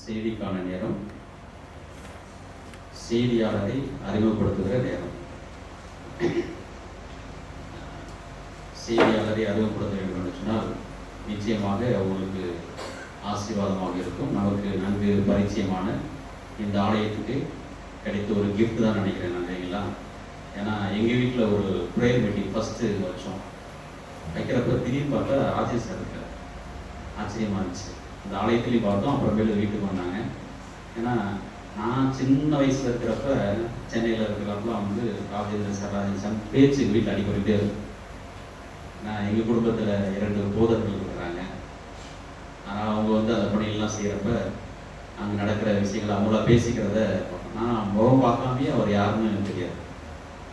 செய்திக்கான நேரம். செய்தியாளரை அறிமுகப்படுத்துகிற நேரம். செய்தியாளரை அறிமுகப்படுத்த வேண்டும் என்று சொன்னால் நிச்சயமாக அவங்களுக்கு ஆசீர்வாதமாக இருக்கும். நமக்கு நன்கு பரிச்சயமான இந்த ஆலயத்துக்கு கிடைத்த ஒரு கிஃப்ட் தான் நினைக்கிறேன் நான், இல்லைங்களா? ஏன்னா எங்கள் வீட்டில் ஒரு ப்ரேயர் மீட்டிங் ஃபஸ்ட்டு வச்சோம். வைக்கிறப்ப திடீர்னு பார்த்தா ராஜேஷ் சார் இருக்கார். ஆச்சரியமாக இருந்துச்சு. இந்த ஆலயத்துலேயும் பார்த்தோம், அப்புறமேல வீட்டுக்கு வந்தாங்க. ஏன்னா நான் சின்ன வயசில் இருக்கிறப்ப சென்னையில் இருக்கிறப்பலாம் வந்து ராஜேந்திரன் சார் பேச்சு எங்கள் வீட்டில் அடிக்கடிக்கிட்டே இருக்கும். நான் எங்கள் குடும்பத்தில் 2 போதர்கள் இருக்கிறாங்க. ஆனால் அவங்க வந்து அந்த பணியெல்லாம் செய்கிறப்ப அங்கே நடக்கிற விஷயங்களை அவங்கள பேசிக்கிறத நான் முகம் பார்க்காமே அவர் யாருன்னு எனக்கு தெரியாது.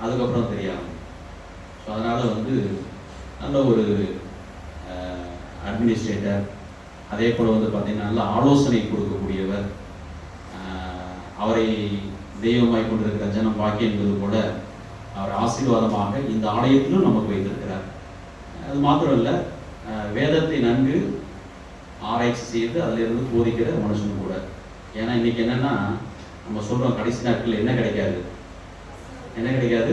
அதுக்கப்புறம் தெரியாது. ஸோ அதனால் வந்து நல்ல ஒரு அட்மினிஸ்ட்ரேட்டர், அதே போல் வந்து பார்த்திங்கன்னா நல்ல ஆலோசனை கொடுக்கக்கூடியவர், அவரை தெய்வமாய் கொண்டிருக்கிற ஜனம் பாக்கி என்பது போல அவர் ஆசீர்வாதமாக இந்த ஆலயத்திலும் நமக்கு வைத்திருக்கிறார். அது மாத்திரம் இல்லை, வேதத்தை நன்கு ஆராய்ச்சி செய்து அதிலிருந்து போதிக்கிற மனுஷனும் கூட. ஏன்னா இன்னைக்கு என்னன்னா நம்ம சொல்றோம், கடைசி நாட்களில் என்ன கிடைக்காது, என்ன கிடைக்காது,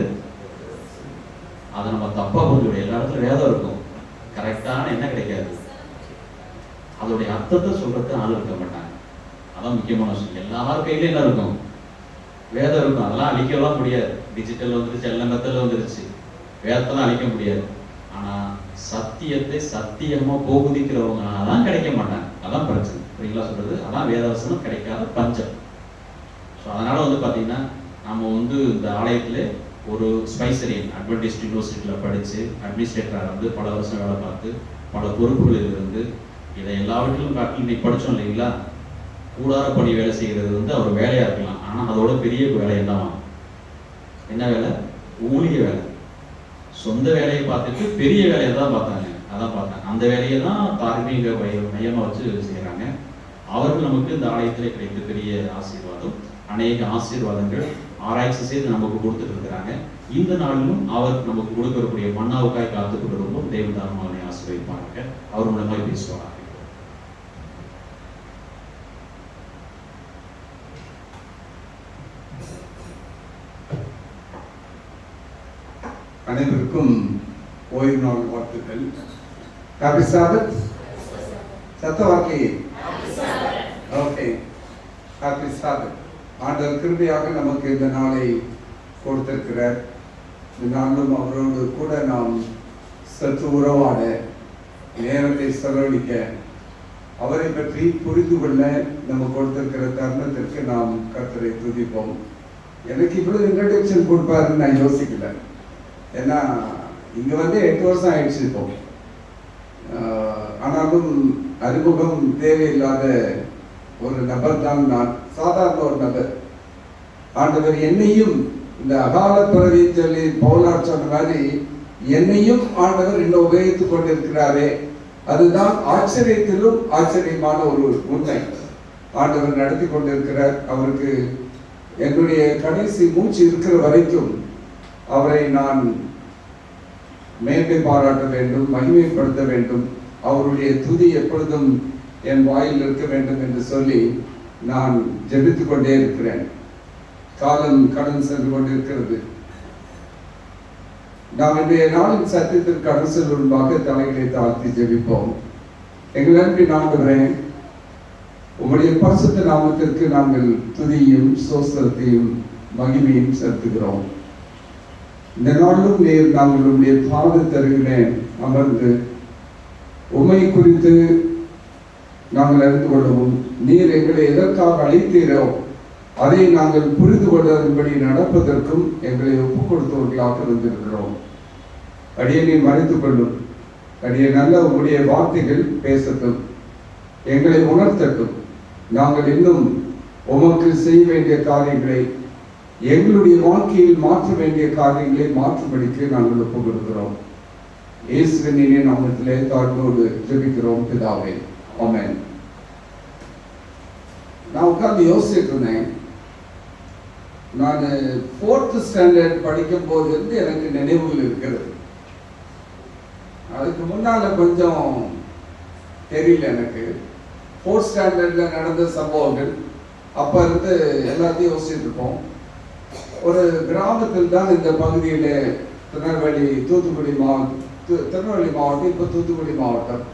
அதை நம்ம தப்பா புரிஞ்சுடும். எல்லா இடத்துல வேதம் இருக்கும், கரெக்டான என்ன கிடைக்காது, அதோடைய அர்த்தத்தை சொல்றதுக்கு ஆள் இருக்க மாட்டாங்க. அதான் முக்கியமான விஷயம். எல்லார் கையிலும் என்ன இருக்கும், வேதம் இருக்கும். அதெல்லாம் அழிக்கலாம் முடியாது. டிஜிட்டல் வந்துருச்சு, எல்லாம் மெத்தடில் வந்துருச்சு, வேதத்தெல்லாம் அழிக்க முடியாது. ஆனால் சத்தியத்தை சத்தியமாக போகுதிக்கிறவங்க தான் கிடைக்க மாட்டாங்க. அதான் பிரச்சனை. சரிங்களா சொல்றது? அதான் வேதவசனம் கிடைக்காத பஞ்சம். ஸோ அதனால் வந்து பார்த்தீங்கன்னா நம்ம வந்து இந்த ஆலயத்தில் ஒரு ஸ்பைசரியன் அட்வென்டிஸ்ட் யூனிவர்சிட்டியில் படித்து அட்மினிஸ்ட்ரேட்டராக வந்து பல வருஷம் வேலை பார்த்து பல பொறுப்புகளில் இருந்து இதை எல்லாவற்றிலும் காட்டி இன்னைக்கு படித்தோம் இல்லைங்களா? கூடார பணி வேலை செய்கிறது வந்து அவர் வேலையாக இருக்கலாம். ஆனால் அதோட பெரிய வேலை என்ன வேலை? ஊழிய வேலை. சொந்த வேலையை பார்த்துட்டு பெரிய வேலையை தான் பார்த்தாங்க. அதான் பார்த்தாங்க. அந்த வேலையை தான் தார்மீக மையமாக வச்சு செய்கிறாங்க. அவர்கள் நமக்கு இந்த ஆலயத்தில் கிடைத்த பெரிய ஆசீர்வாதம். அநேக ஆசீர்வாதங்கள் ஆராய்ச்சி செய்து நமக்கு கொடுத்துட்டு இருக்கிறாங்க. இந்த நாளிலும் அவர் நமக்கு கொடுக்கக்கூடிய மன்னாவுக்காய் காத்து கொண்டிருப்போம். தேவதாரும் அவனை ஆசீர்வதிப்பாங்க. அவர் மூலமாக பேசுவாங்க. அனைவருக்கும் ஓய்வு நாள் வாழ்த்துக்கள். Happy sabbath. சத்த வார்த்தை. Okay, happy sabbath. ஆண்டவர் கிருபையாக நமக்கு இந்த நாளை கொடுத்திருக்கிறார். இந்த நாளும் அவரோடு கூட நாம் சற்று உறவாட, நேரத்தை செலவழிக்க, அவரை பற்றி புரிந்து கொள்ள நம்ம கொடுத்திருக்கிற தருணத்திற்கு நாம் கர்த்தரை துதிப்போம். எனக்கு இவ்வளவு இன்ட்ரடக்ஷன் கொடுப்பாருன்னு நான் யோசிக்கல. ஏன்னா இங்கே வந்து 8 வருஷம் ஆயிடுச்சு இப்போ. ஆனாலும் அறிமுகம் தேவையில்லாத ஒரு நபர் தான் நான். சாதாரண ஒரு நபர். ஆண்டவர் என்னையும் இந்த அகால பிறவி சொல்லி பவுலார் சொன்ன மாதிரி என்னையும் ஆண்டவர் இன்னும் உபயோகித்துக் கொண்டிருக்கிறாரே, அதுதான் ஆச்சரியத்திலும் ஆச்சரியமான ஒரு உண்மை. ஆண்டவர் நடத்தி கொண்டிருக்கிறார். அவருக்கு என்னுடைய கடைசி மூச்சு இருக்கிற வரைக்கும் அவரை நான் மேன்மை பாராட்ட வேண்டும், மகிமைப்படுத்த வேண்டும். அவருடைய துதி எப்பொழுதும் என் வாயில் இருக்க வேண்டும் என்று சொல்லி நான் ஜெபித்துக் கொண்டே இருக்கிறேன். காலம் கடந்து சென்று கொண்டிருக்கிறது. நாம் இன்றைய நாளின் சத்தியத்திற்கு கடந்து செல்வதற்காக தலைகளை தாழ்த்தி ஜெபிப்போம். எங்கள் அன்பின் ஆண்டவரே, உம்முடைய பரிசுத்த நாமத்திற்கு நாங்கள் துதியும் சோஸ்திரத்தையும் மகிமையும் செலுத்துகிறோம். இந்த நாளிலும் நீர் நாங்கள் உம்முடைய பாதத்தருகிலே அமர்ந்து உம்மை குறித்து நாங்கள் அறிந்து கொள்ளவும், நீர் எங்களை எதற்காக அழைத்தீரோ அதை நாங்கள் புரிந்து கொள்வதன்படி நடப்பதற்கும் எங்களை ஒப்புக் கொடுத்தவர்களாக இருந்திருக்கிறோம். அடியனை மறைத்துக் கொள்ளும். அடிய நல்ல உங்களுடைய வார்த்தைகள் பேசட்டும், எங்களை உணர்த்தட்டும். நாங்கள் இன்னும் உமக்கு செய்ய வேண்டிய காரியங்களை, எங்களுடைய வாழ்க்கையில் மாற்ற வேண்டிய காரியங்களை மாற்றும்படிக்கு நாங்கள் ஒப்புக் கொடுக்கிறோம். இயேசுவின் இனிய நாமத்திலே தாழ்மையோடு ஜெபிக்கிறோம் பிதாவே, ஆமென். நான் உட்கார்ந்து யோசிச்சுட்டு இருந்தேன். நான் 4th ஸ்டாண்டர்ட் படிக்கும் போது இருந்து எனக்கு நினைவுகள் இருக்கிறது. அதுக்கு முன்னால கொஞ்சம் தெரியல எனக்கு. 4th ஸ்டாண்டர்ட்ல நடந்த சம்பவங்கள். அப்ப இருந்து எல்லாத்தையும் யோசிச்சுட்டு இருப்போம். ஒரு கிராமத்தில் தான் இந்த பகுதியில் திருநெல்வேலி மாவட்டம், இப்போ தூத்துக்குடி மாவட்டம்,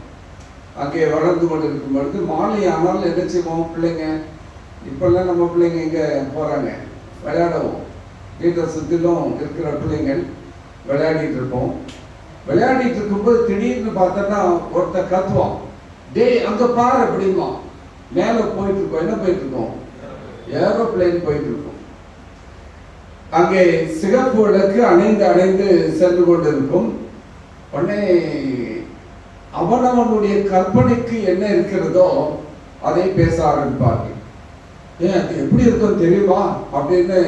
அங்கே வளர்ந்து கொண்டு இருக்கும் பொழுது மாலை ஆனால் என்ன செய்வோம் பிள்ளைங்க, இப்பெல்லாம் நம்ம பிள்ளைங்க இங்கே போகிறாங்க விளையாடவும், வீட்டை சுற்றிலும் இருக்கிற பிள்ளைங்கள் விளையாடிட்டு இருப்போம். விளையாடிட்டு இருக்கும்போது திடீர்னு பார்த்தோன்னா ஒருத்தர் கத்துவான், டே அங்கே பாரு அப்படிமா. மேலே போயிட்டு இருக்கோம், என்ன போயிட்டு இருக்கோம், ஏரோப்ளேன் போயிட்டு இருக்கோம். அங்கே சிகப்பு விளக்கு அணைந்து சென்று கொண்டிருக்கும். உடனே அவனவனுடைய கற்பனைக்கு என்ன இருக்கிறதோ அதை பேச ஆரம்பிப்பார்கள். ஏன் அது எப்படி இருக்கும் தெரியுமா அப்படின்னு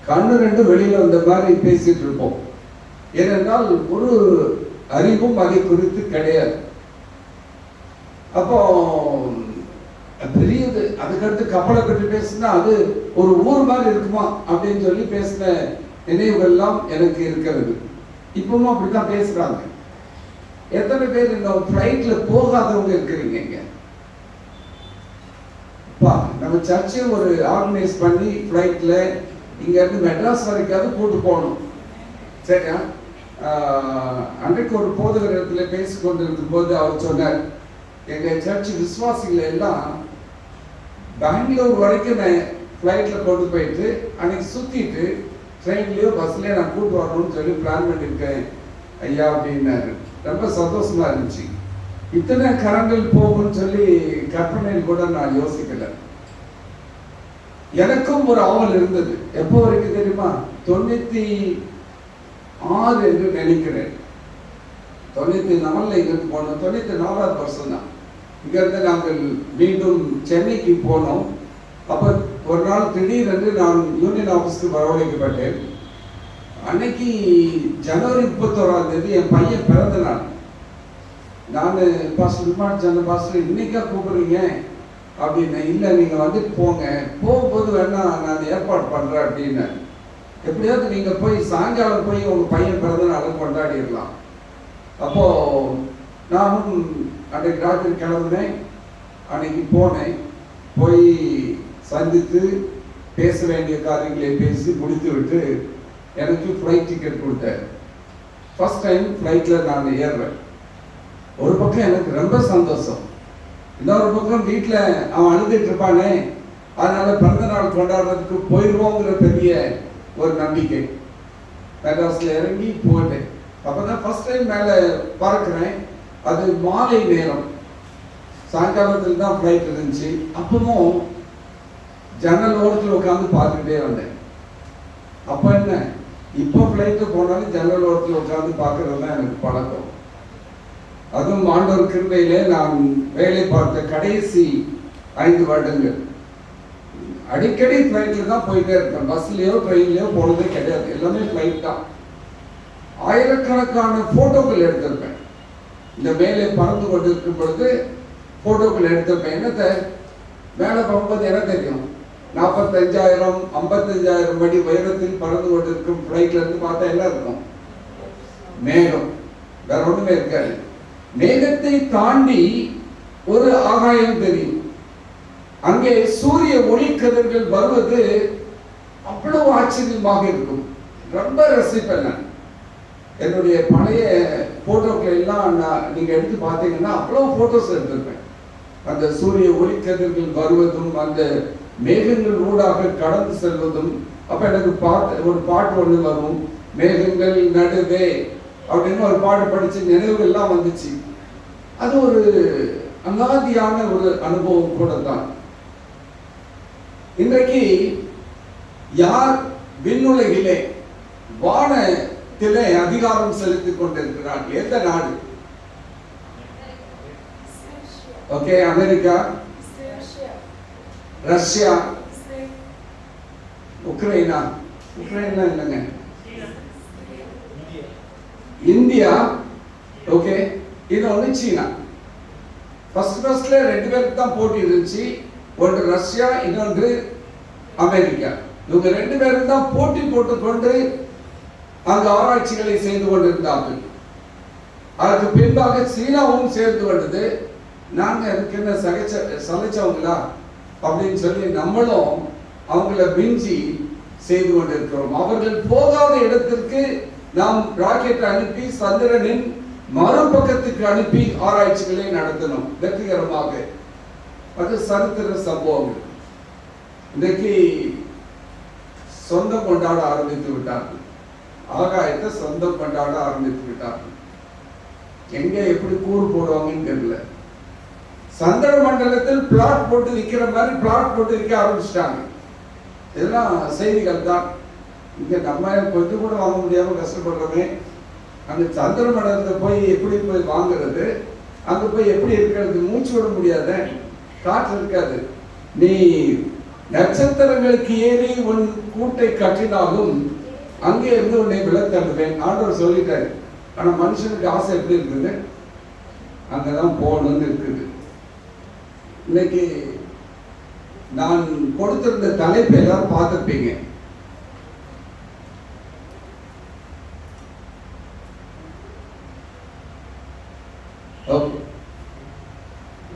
கண்ணு ரெண்டு வெளியில வந்த மாதிரி பேசிட்டு இருப்போம். ஏனென்றால் ஒரு அறிவும் அதை குறித்து கிடையாது. அப்போ பெரியது, அதுக்கடுத்து கப்பலை கட்டி பேசினா அது ஒரு ஊர் மாதிரி இருக்குமா அப்படின்னு சொல்லி பேசின நினைவுகள்லாம் எனக்கு இருக்கிறது. இப்பவும் அப்படித்தான் பேசுறாங்க. எத்தனை பேர் இந்த ஃப்ளைட்ல போகாதவங்க இருக்கிறீங்க இங்க? நம்ம சர்ச்சை ஒரு ஆர்கனைஸ் பண்ணி ஃப்ளைட்ல இங்க இருந்து மெட்ராஸ் வரைக்காவது கூட்டு போகணும், சரியா? அன்றைக்கு ஒரு போதகர் இடத்துல பேசி கொண்டிருக்கும் போது அவர் சொன்னார், எங்க சர்ச் விசுவாசிகள் எல்லாம் பெங்களூர் வரைக்கும் நான் ஃப்ளைட்ல கொண்டு போயிட்டு அன்னைக்கு சுத்திட்டு ட்ரெயின்லயோ பஸ்லயோ நான் கூட்டு வரணும்னு சொல்லி பிளான் பண்ணியிருக்கேன் ஐயா அப்படின்னாரு. ரொம்ப சந்தோஷமா இருந்துச்சு. இத்தனை கரங்கள் போகும்னு சொல்லி கற்பனையில் கூட நான் யோசிக்கல. எனக்கும் ஒரு ஆவல் இருந்தது. எப்போ வரைக்கும் தெரியுமா? 96 என்று நினைக்கிறேன். 94 இங்கிருந்து போனோம். 94வது வருஷம் தான். இங்கிருந்து நாங்கள் மீண்டும் சென்னைக்கு போனோம். அப்போ ஒரு நாள் திடீரென்று நான் யூனியன் ஆஃபீஸ்க்கு வரவழைக்கப்பட்டேன். அன்னைக்கு ஜனவரி 31ஆம் தேதி என் பையன் பிறந்த நாள். நான் பாஸ்டர் சொன்ன, பாஸ்டர் இன்னைக்கா கூப்பிடுறீங்க அப்படின்னு. இல்லை, நீங்கள் வந்துட்டு போங்க, போகும்போது வேணா நான் ஏற்பாடு பண்ணுறேன் அப்படின்னு. எப்படியாவது நீங்கள் போய் சாயங்காலம் போய் உங்கள் பையன் பிறந்த நாளும் கொண்டாடிடலாம். அப்போது நானும் அன்றைக்கு ராத்திரி கிளம்புனேன். அன்னைக்கு போனேன். போய் சந்தித்து பேச வேண்டிய காரியங்களை பேசி முடித்து விட்டு எனக்கு ஃப்ளைட் டிக்கெட் கொடுத்தார். ஃபர்ஸ்ட் டைம் ஃப்ளைட்டில் நான் ஏறுறேன். ஒரு பக்கம் எனக்கு ரொம்ப சந்தோஷம், இன்னொரு பக்கம் வீட்டில் அவன் அழுதுட்டு இருப்பானே, அதனால பிறந்த நாள் கொண்டாடுறதுக்கு போயிடுவோங்கிற பெரிய ஒரு நம்பிக்கை. மெட்ராஸில் இறங்கி போயிட்டேன். அப்போ தான் ஃபர்ஸ்ட் டைம் மேலே பறக்கிறேன். அது மாலை நேரம், சாயங்காலத்தில் தான் ஃப்ளைட் இருந்துச்சு. அப்பவும் ஜன்னல் ஓரத்தில் உட்காந்து பார்த்துக்கிட்டே வந்தேன். அப்போ என்ன, இப்போ ஃப்ளைட்டு போனாலும் ஜன்னல் ஓரத்தில் உட்காந்து பார்க்கறது தான் எனக்கு பழக்கம். அதுவும் ஆண்டவர் கிருபையிலே நான் வேலை பார்த்த கடைசி 5 வருடங்கள் அடிக்கடி ஃப்ளைட்டில் தான் போயிட்டே இருப்பேன். பஸ்லையோ ட்ரெயின்லையோ போனதே கிடையாது, எல்லாமே ஃப்ளைட் தான். ஆயிரக்கணக்கான போட்டோக்கள் எடுத்திருப்பேன். இந்த மேலே பறந்து கொண்டு இருக்கும் பொழுது போட்டோக்கள் எடுத்திருப்பேன். என்னத்தை மேலே போகும்போது என்ன தெரியும், 45,000 55,000 அடி உயரத்தில் பறந்து கொண்டு இருக்கும் ஃப்ளைட்ல இருந்து பார்த்தா என்ன இருக்கும்? மேகம், வேற ஒண்ணுமே இருக்காது. மேகத்தை தாண்டி ஒரு ஆகாயம் தெரியும். அங்கே சூரிய ஒளி கதிர்கள் வருவது அவ்வளவு ஆச்சரியமாக இருக்கும். ரொம்ப ரசிப்பேன் நான். என்னுடைய பழைய போட்டோக்கள் எல்லாம் நீங்க எடுத்து பார்த்தீங்கன்னா அவ்வளவு போட்டோஸ் எடுத்திருப்பேன். அந்த சூரிய ஒளி கதிர்கள் வருவதும் அந்த மேகங்கள் ஊடாக கடந்து செல்வதும். அப்ப எனக்கு ஒரு பாட்டு ஒண்ணு வரும், மேகங்கள் நடுவே அப்படின்னு ஒரு பாட்டு படிச்சு நினைவுகள்லாம் வந்துச்சு. அது ஒரு அநாதியான ஒரு அனுபவம் கூட தான். இன்றைக்கு யார் விண்ணுலகிலே வானத்திலே அதிகாரம் செலுத்திக் கொண்டிருக்கிறார்? எந்த நாடு? ஓகே, அமெரிக்கா, ரஷ்யா, உக்ரைனா, உக்ரைனா இல்லைங்க, இந்தியா, ஓகே, இன்னொன்று சீனா. ஃபர்ஸ்ட்ல 2 பேருக்கு தான் போட்டி இருந்துச்சு. ஒன்று ரஷ்யா, இன்னொன்று அமெரிக்கா. இவங்க 2 பேரும் தான் போட்டி போட்டுக்கொண்டு அந்த ஆராய்ச்சிகளை செய்து கொண்டிருந்தார்கள். அதற்கு பின்பாக சீனாவும் சேர்ந்து கொண்டது. நாங்க அதுக்கு என்ன சலைச்சவங்களா அப்படின்னு சொல்லி நம்மளும் அவங்கள மிஞ்சி செய்து கொண்டிருக்கிறோம். அவர்கள் போகாத இடத்திற்கு நாம் ராக்கெட் அனுப்பி சந்திரனின் மறுபக்கத்துக்கு அனுப்பி ஆராய்ச்சிகளை நடத்தணும் வெற்றிகரமாக. அது சரித்திர சம்பவங்கள். இன்றைக்கு சொந்தம் கொண்டாட ஆரம்பித்து விட்டார்கள். ஆகாயத்தை சொந்தம் கொண்டாட ஆரம்பித்து விட்டார்கள். எங்க எப்படி கூறு போடுவாங்கன்னு தெரியல. சந்திர மண்டலத்தில் பிளாட் போட்டு விற்கிற மாதிரி பிளாட் போட்டு விற்க ஆரம்பிச்சிட்டாங்க. இதெல்லாம் செய்திகள் தான். இங்க நம்ம கொஞ்சம் கூட வாங்க முடியாம கஷ்டப்படுறோமே. அங்க சந்திர மண்டலத்தை போய் எப்படி போய் வாங்குறது? அங்க போய் எப்படி இருக்கிறது? மூச்சு விட முடியாத, காற்று இருக்காது. நீ நட்சத்திரங்களுக்கு ஏறி உன் கூட்டை கட்டினாலும் அங்கே இருந்து உன்னை விளத்தள்ளுவேன் ஆண்டவர் சொல்லிட்டாரு. ஆனா மனுஷனுக்கு ஆசை எப்படி இருக்குது? அங்கதான் போகணும்னு இருக்குது. இன்னைக்கு நான் கொடுத்திருந்த தலைப்பை எல்லாம் பார்த்துருப்பீங்க.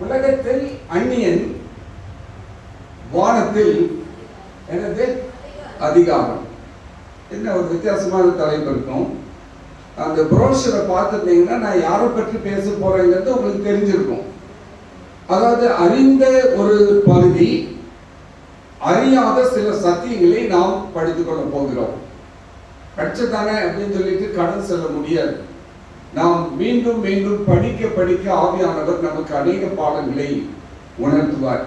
உலகத்தில் அந்நியன், வானத்தில் எனது அதிகாரம். என்ன ஒரு வித்தியாசமான தலைப்பு இருக்கும். அந்த புரோஷரை பார்த்துட்டீங்கன்னா நான் யாரை பற்றி பேச போறேங்கிறது உங்களுக்கு தெரிஞ்சிருக்கும். அதாவது அறிந்த ஒரு பகுதி, அறியாத சில சத்தியங்களை நாம் படித்துக் கொள்ள போகிறோம். படிச்சதானே அப்படின்னு சொல்லிட்டு கடன் செல்ல முடியாது. நாம் மீண்டும் மீண்டும் படிக்க படிக்க ஆவியானவர் நமக்கு அநேக பாடங்களை உணர்த்துவார்.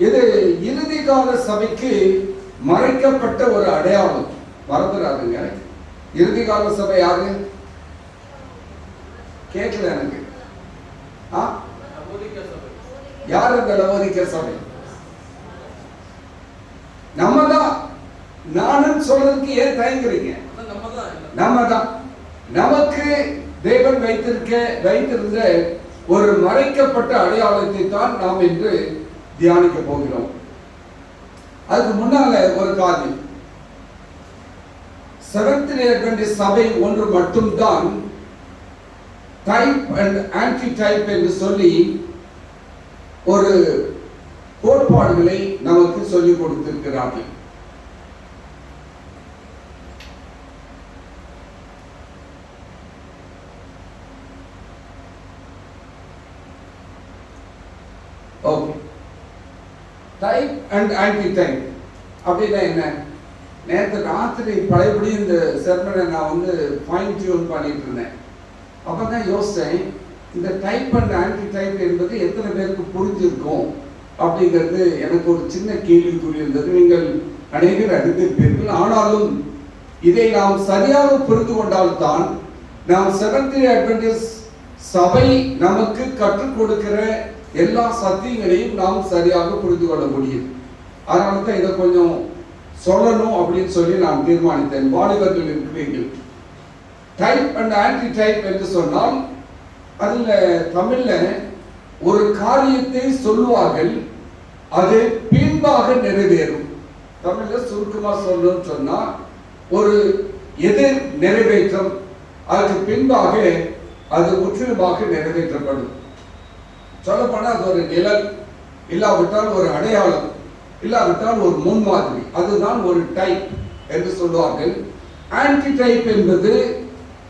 இது இறுதி கால சபைக்கு மறைக்கப்பட்ட ஒரு அடையாளம். மறந்துடாதுங்க. இறுதி கால சபை யாரு? கேட்கல எனக்கு. யார் அந்த லவோதிக்க சபை? நம்ம தான். நானும் சொல்றதுக்கு ஏன் தயங்குறீங்க? நம்ம தான். நமக்கு தேவன் வைத்திருந்த ஒரு மறைக்கப்பட்ட அடையாளத்தை தான் நாம் இன்று தியானிக்க போகிறோம். அதுக்கு முன்னால ஒரு காரியம், செவன்த்-டே அட்வென்டிஸ்ட் சபை ஒன்று மட்டும்தான் டைப் அண்ட் ஆன்டி டைப் என்று சொல்லி ஒரு கோட்பாடுகளை நமக்கு சொல்லிக் கொடுத்திருக்கிறார்கள். Okay, type and anti type அப்படின்னா என்ன? நேற்று ராத்திரி பழையபடி இந்த செர்மனை நான் வந்து ஃபைன் டியூன் பண்ணிட்டு இருந்தேன். அப்பதான் யோசிச்சேன், இந்த டைப் அண்ட் ஆன்டி டைப் என்பது எத்தனை பேருக்கு புரிஞ்சிருக்கும் அப்படிங்கிறது எனக்கு ஒரு சின்ன கேள்விக்குறி இருந்தது. நீங்கள் அநேகர் அறிந்திருப்பீர்கள். ஆனாலும் இதை நாம் சரியாக புரிந்து கொண்டால்தான் நாம் செவன்த்-டே அட்வென்டிஸ்ட் சபை நமக்கு கற்றுக் கொடுக்கிற எல்லா சத்தியங்களையும் நாம் சரியாக புரிந்து கொள்ள முடியும். அதனால தான் இதை கொஞ்சம் சொல்லணும் அப்படின்னு சொல்லி நான் தீர்மானித்தேன். வாலிபர்கள் இருக்கிறீர்கள். டைப் அண்ட் ஆன்டி டைப் என்று சொன்னால் அதுல தமிழ்ல ஒரு காரியத்தை சொல்லுவார்கள், அது பின்பாக நிறைவேறும். தமிழ்ல சுருக்கமா சொல்லணும்னு சொன்னா ஒரு எதிர் நிறைவேற்றம், அதுக்கு பின்பாக அது முற்றிலுமாக நிறைவேற்றப்படும். சொல்லப்போனா அது ஒரு நிழல், இல்லாவிட்டால் ஒரு அடையாளம், இல்லாவிட்டால் ஒரு முன்மாதிரி. அதுதான் ஒரு டைப் என்று சொல்வார்கள். ஆன்டி டைப் என்பது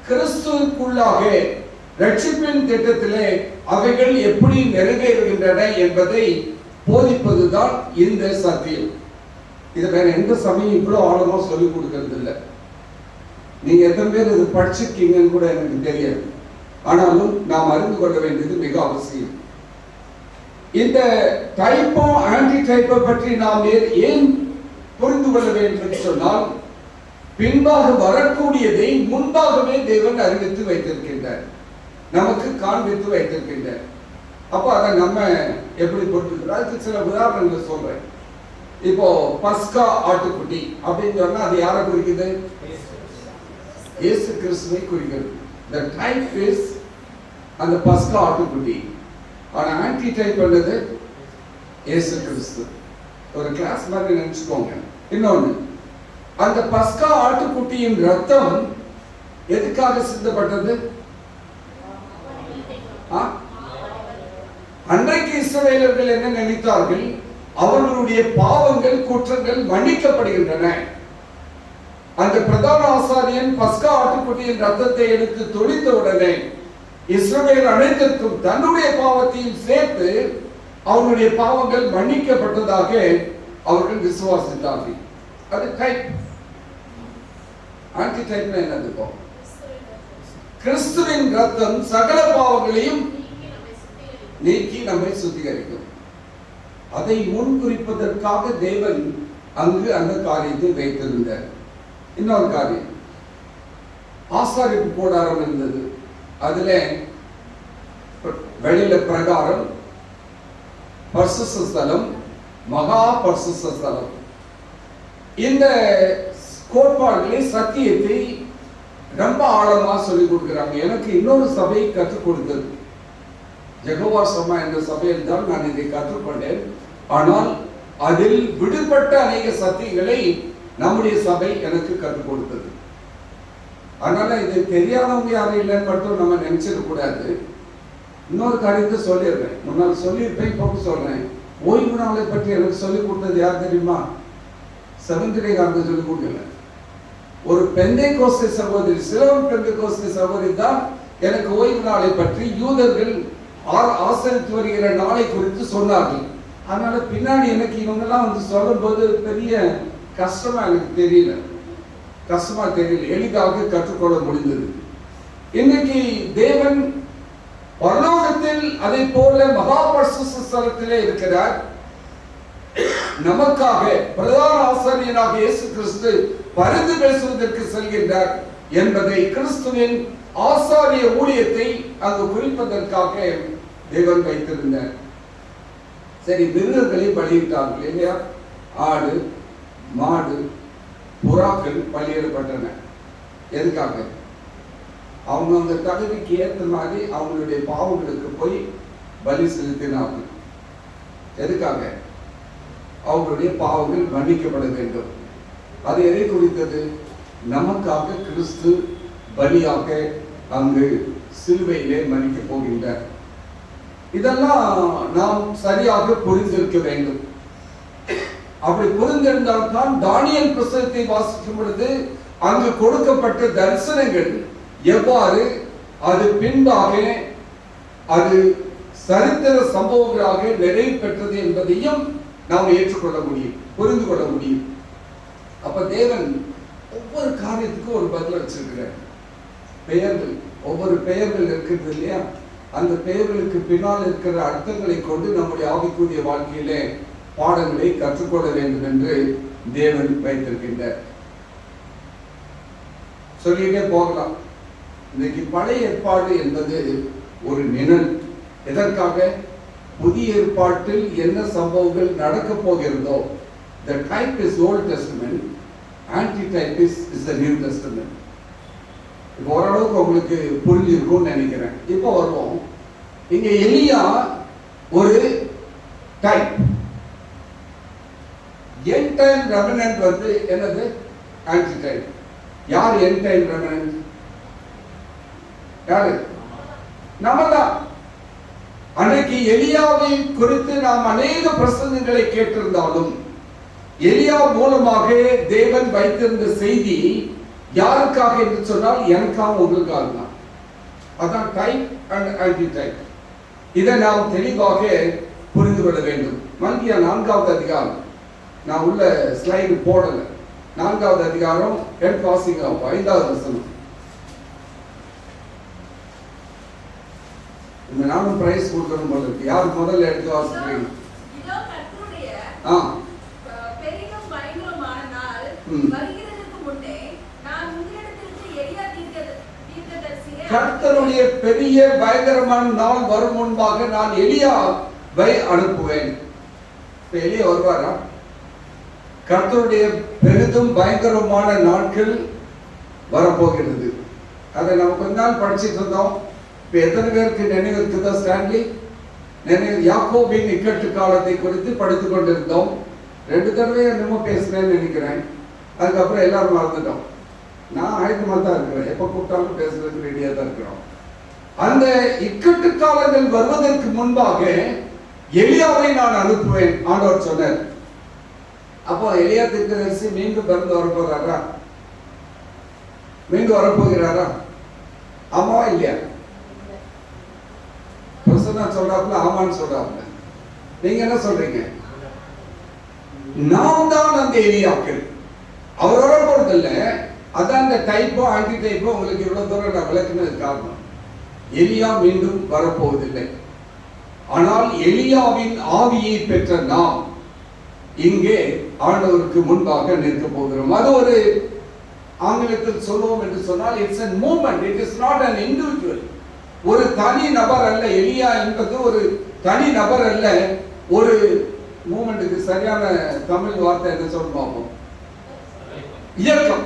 கிறிஸ்துவுக்குள்ளாக ரட்சிப்பின் திட்டத்திலே அவைகள் எப்படி நிறைவேறுகின்றன என்பதை போதிப்பதுதான் இந்த சத்தியம். இது வேற எந்த சமயம் இவ்வளவு ஆழமா சொல்லிக் கொடுக்கிறது இல்லை. நீங்க எத்தனை பேர் இது படிச்சிருக்கீங்கன்னு கூட எனக்கு தெரியாது. ஆனாலும் நாம் அறிந்து கொள்ள வேண்டியது மிக அவசியம். இந்த டைப்போ ஆன்டி டைப்பை பற்றி நாம் ஏன் புரிந்து கொள்ள வேண்டும் என்று சொன்னால், பின்பாக வரக்கூடியதை முன்பாகவே தேவன் அறிவித்து வைத்திருக்கின்றார், நமக்கு காண்பித்து வைத்திருக்கின்றார். அப்போ அதை நம்ம எப்படி பொறுத்துக்கிறோம்? அதுக்கு சில உதாரணங்கள் சொல்றேன். இப்போ பஸ்கா ஆட்டுக்குட்டி அப்படின்னு சொன்னா அது யாரை குறிக்குது? இயேசு கிறிஸ்துவை குறிக்கிறது. The type is அந்த பஸ்கா ஆட்டுக்குட்டி. ஆனா ஆன்டி டைப் பண்ணது இயேசு கிறிஸ்து. ஒரு கிளாஸ் மாதிரி நினைச்சுக்கோங்க. இன்னொன்னு, அந்த பஸ்கா ஆட்டுக்குட்டியின் ரத்தம் எதுக்காக சிந்தப்பட்டது? அன்றைக்கு இஸ்ரவேலர்கள் என்ன நினைத்தார்கள்? அவர்களுடைய பாவங்கள் குற்றங்கள் மன்னிக்கப்படுகின்றன. அந்த பிரதான ஆசாரியன் பஸ்கா ஆட்டுக்குட்டியின் ரத்தத்தை எடுத்து தொளித்த உடனே இஸ்ரவேல் அனைத்திற்கும் தன்னுடைய பாவத்தையும் சேர்த்து அவனுடைய பாவங்கள் மன்னிக்கப்பட்டதாக அவர்கள் விசுவாசித்தார்கள். அது டைப். ஆன்டி டைப்னா என்னது? கிறிஸ்துவின் ரத்தம் சகல பாவங்களையும் நீக்கி நம்மை சுத்திகரிக்கும். அதை முன்குறிப்பதற்காக தேவன் அங்கு அந்த காரியத்தை வைத்திருந்தார். இன்னொரு காரியம், ஆசாரிப்பு கூடாரம் இருந்தது. அதுல வெளியில பிரகாரம், பரிசுத்த ஸ்தலம், மகா பரிசுத்த ஸ்தலம். இந்த கோட்பாடுகளை சத்தியத்தை ரொம்ப ஆழமா சொல்லிக் கொடுக்கிறாங்க. எனக்கு இன்னொரு சபை கற்றுக் கொடுத்தது. ஜெகோவா சமா என்ற சபையில் தான் நான் இதை கற்றுக்கொண்டேன். ஆனால் அதில் விடுபட்ட அநேக சத்தியங்களை நம்முடைய சபை எனக்கு கற்றுக் கொடுத்தது. அதனால இதை தெரியாதவங்க யாரும் இல்லைன்னு மட்டும் நம்ம நினைச்சிட கூடாது. இன்னொரு காரியத்தை சொல்லிடுறேன். முன்னால் சொல்லியிருப்பேன், இப்போ சொல்றேன். ஓய்வு நாளை பற்றி எனக்கு சொல்லிக் கொடுத்தது யார் தெரியுமா? செவன்த்-டே காலத்தில் சொல்லிக் கொடுக்கல. ஒரு பெந்தைக்கோஸ்தே சகோதரி, சிலோன் பெந்தைக்கோஸ்தே சகோதரி தான் எனக்கு ஓய்வு நாளை பற்றி யூதர்கள் ஆசரித்து வருகிற நாளை குறித்து சொன்னார்கள். அதனால பின்னாடி எனக்கு இவங்கெல்லாம் வந்து சொல்லும் போது பெரிய கஷ்டமா எனக்கு தெரியல, எளிதாக கற்றுக்கொள்ள முடிந்தது. இன்னைக்கு தேவன் பரலோகத்தில் அதை போல மகா பரிசுத்த ஸ்தலத்திலே இருக்கிறார். நமக்காக பிரதான ஆசாரியனாக இயேசு கிறிஸ்து பரிந்து பேசுவதற்கு செல்கின்றார் என்பதை, கிறிஸ்துவின் ஆசாரிய ஊழியத்தை அங்கு குறிப்பதற்காக தேவன் வைத்திருந்தார். சரி, மிருகங்களை பலியிட்டார்கள் இல்லையா? ஆடு, மாடு, புறாக்கள் பலியிடப்பட்டன. எதுக்காக? அவங்க தகுதிக்கு ஏற்ற மாதிரி அவங்களுடைய பாவங்களுக்கு போய் பலி செலுத்தினார்கள். எதுக்காக? அவங்களுடைய பாவங்கள் மன்னிக்கப்பட வேண்டும். அது எதை குறித்தது? நமக்காக கிறிஸ்து பலியாக அங்கு சிலுவையிலே மன்னிக்க போகின்றார். இதெல்லாம் நாம் சரியாக புரிந்திருக்க வேண்டும். அப்படி புரிந்திருந்தால் தான் தானியேல் புத்தகத்தை வாசிக்கும் பொழுது அங்கு கொடுக்கப்பட்ட தரிசனங்கள் எவ்வாறு அது பின்பாக அது சரித்திர சம்பவங்களாக நிறைவு பெற்றது என்பதையும் நாம் ஏற்றுக்கொள்ள முடியும், புரிந்து கொள்ள முடியும். அப்ப தேவன் ஒவ்வொரு காரியத்துக்கும் ஒரு பதில் வச்சிருக்கிறார். பெயர்கள், ஒவ்வொரு பெயர்கள் இருக்கிறது இல்லையா? அந்த பெயர்களுக்கு பின்னால் இருக்கிற அர்த்தங்களை கொண்டு நம்முடைய ஆவிக்குரிய வாழ்க்கையிலே பாடங்களை கற்றுக்கொள்ள வேண்டும் என்று தேவன் வைத்திருக்கின்றார். சொல்லிட்டே போகலாம். இன்னைக்கு பழைய ஏற்பாடு என்பது ஒரு நிழல். எதற்காக? புதிய ஏற்பாட்டில் என்ன சம்பவங்கள் நடக்க போகிறதோ, the type is Old Testament, anti-type is the New Testament. இப்போ ஓரளவுக்கு உங்களுக்கு புரிஞ்சிருக்கும்னு நினைக்கிறேன். இப்போ வருவோம். இங்க எலியா ஒரு டைப். என் டைம் ரெமனன்ட் வந்து என்னது? Anti type. யார் என் டைம் ரெமனன்ட்? யாரு? நம்ம தான். அன்றைக்கு எலியாவை குறித்து நாம் அநேக பிரசங்கங்களை கேட்டிருந்தாலும், எலியா மூலமாக தேவன் வைத்திருந்த செய்தி யாருக்காக என்று சொன்னால் எனக்காக, உங்களுக்காக தான். அதான் டைப் அண்ட் ஆன்டி டைப். இதை நாம் தெளிவாக புரிந்து கொள்ள வேண்டும். மல்கியா 4வது அதிகாரம், நான் உள்ள ஸ்லைடு போடல. 4வது அதிகாரம் 5வது வசனம். இந்த நானும் பிரைஸ் கொடுக்கணும் போல இருக்கு. யார் முதல்ல எடுத்து வாசிக்கிறீங்க? கர்த்தருடைய பெரிய பயங்கரமான நாள் வரும் முன்பாக நான் எலியாவை அனுப்புவேன். எலியா வருவாரா? கர்த்தருடைய பெரிதும் பயங்கரமான நாட்கள் வரப்போகிறது. அதை நம்ம கொஞ்ச நாள் படிச்சுட்டு இருந்தோம். இப்ப எத்தனை பேருக்கு நினைவு இருக்குதா? ஸ்டான்லி நினைவு? யாக்கோபின் இக்கட்டு காலத்தை குறித்து படித்துக் கொண்டிருந்தோம். 2 தடவை என்னமோ பேசுறேன்னு நினைக்கிறேன். அதுக்கப்புறம் எல்லாரும் மறந்துட்டோம். நான் ஆயத்தமாக தான் இருக்கிறேன். எப்போ கூப்பிட்டாலும் பேசுறதுக்கு ரெடியாக தான் இருக்கிறோம். அந்த இக்கட்டு காலங்கள் வருவதற்கு முன்பாக எலியாவை நான் அனுப்புவேன் ஆண்டவர் சொன்னார். அப்போ எலியா தீர்க்கதரிசி மீண்டும் பிறந்து வரப்போறாரா? மீண்டும் வரப்போகிறாரா? ஆமாவா இல்லையா? பிரசன்னா சொல்றாப்புல, ஆமான்னு சொல்றாப்புல. நீங்க என்ன சொல்றீங்க? நாம் தான் அந்த எலியாக்கள். அவரோட போறது இல்ல. அதான் அந்த டைப்போ ஆன்டி டைப்போ உங்களுக்கு இவ்வளவு தூரம் நான் விளக்குனது காரணம். எலியா மீண்டும் வரப்போவதில்லை. ஆனால் எலியாவின் ஆவியை பெற்ற நாம் இங்கே ஆண்டவருக்கு முன்பாக நிற்க போகிறோம். அது ஒரு ஆங்கிலத்தில் சொல்லுவோம் என்று சொன்னால் it's a movement, it is not an individual. ஒரு தனி நபர் அல்ல. எலியா என்பது ஒரு தனி நபர் அல்ல. ஒரு மூமெண்ட்டுக்கு சரியான தமிழ் வார்த்தை என்ன சொல்ல பார்ப்போம்? இயக்கம்.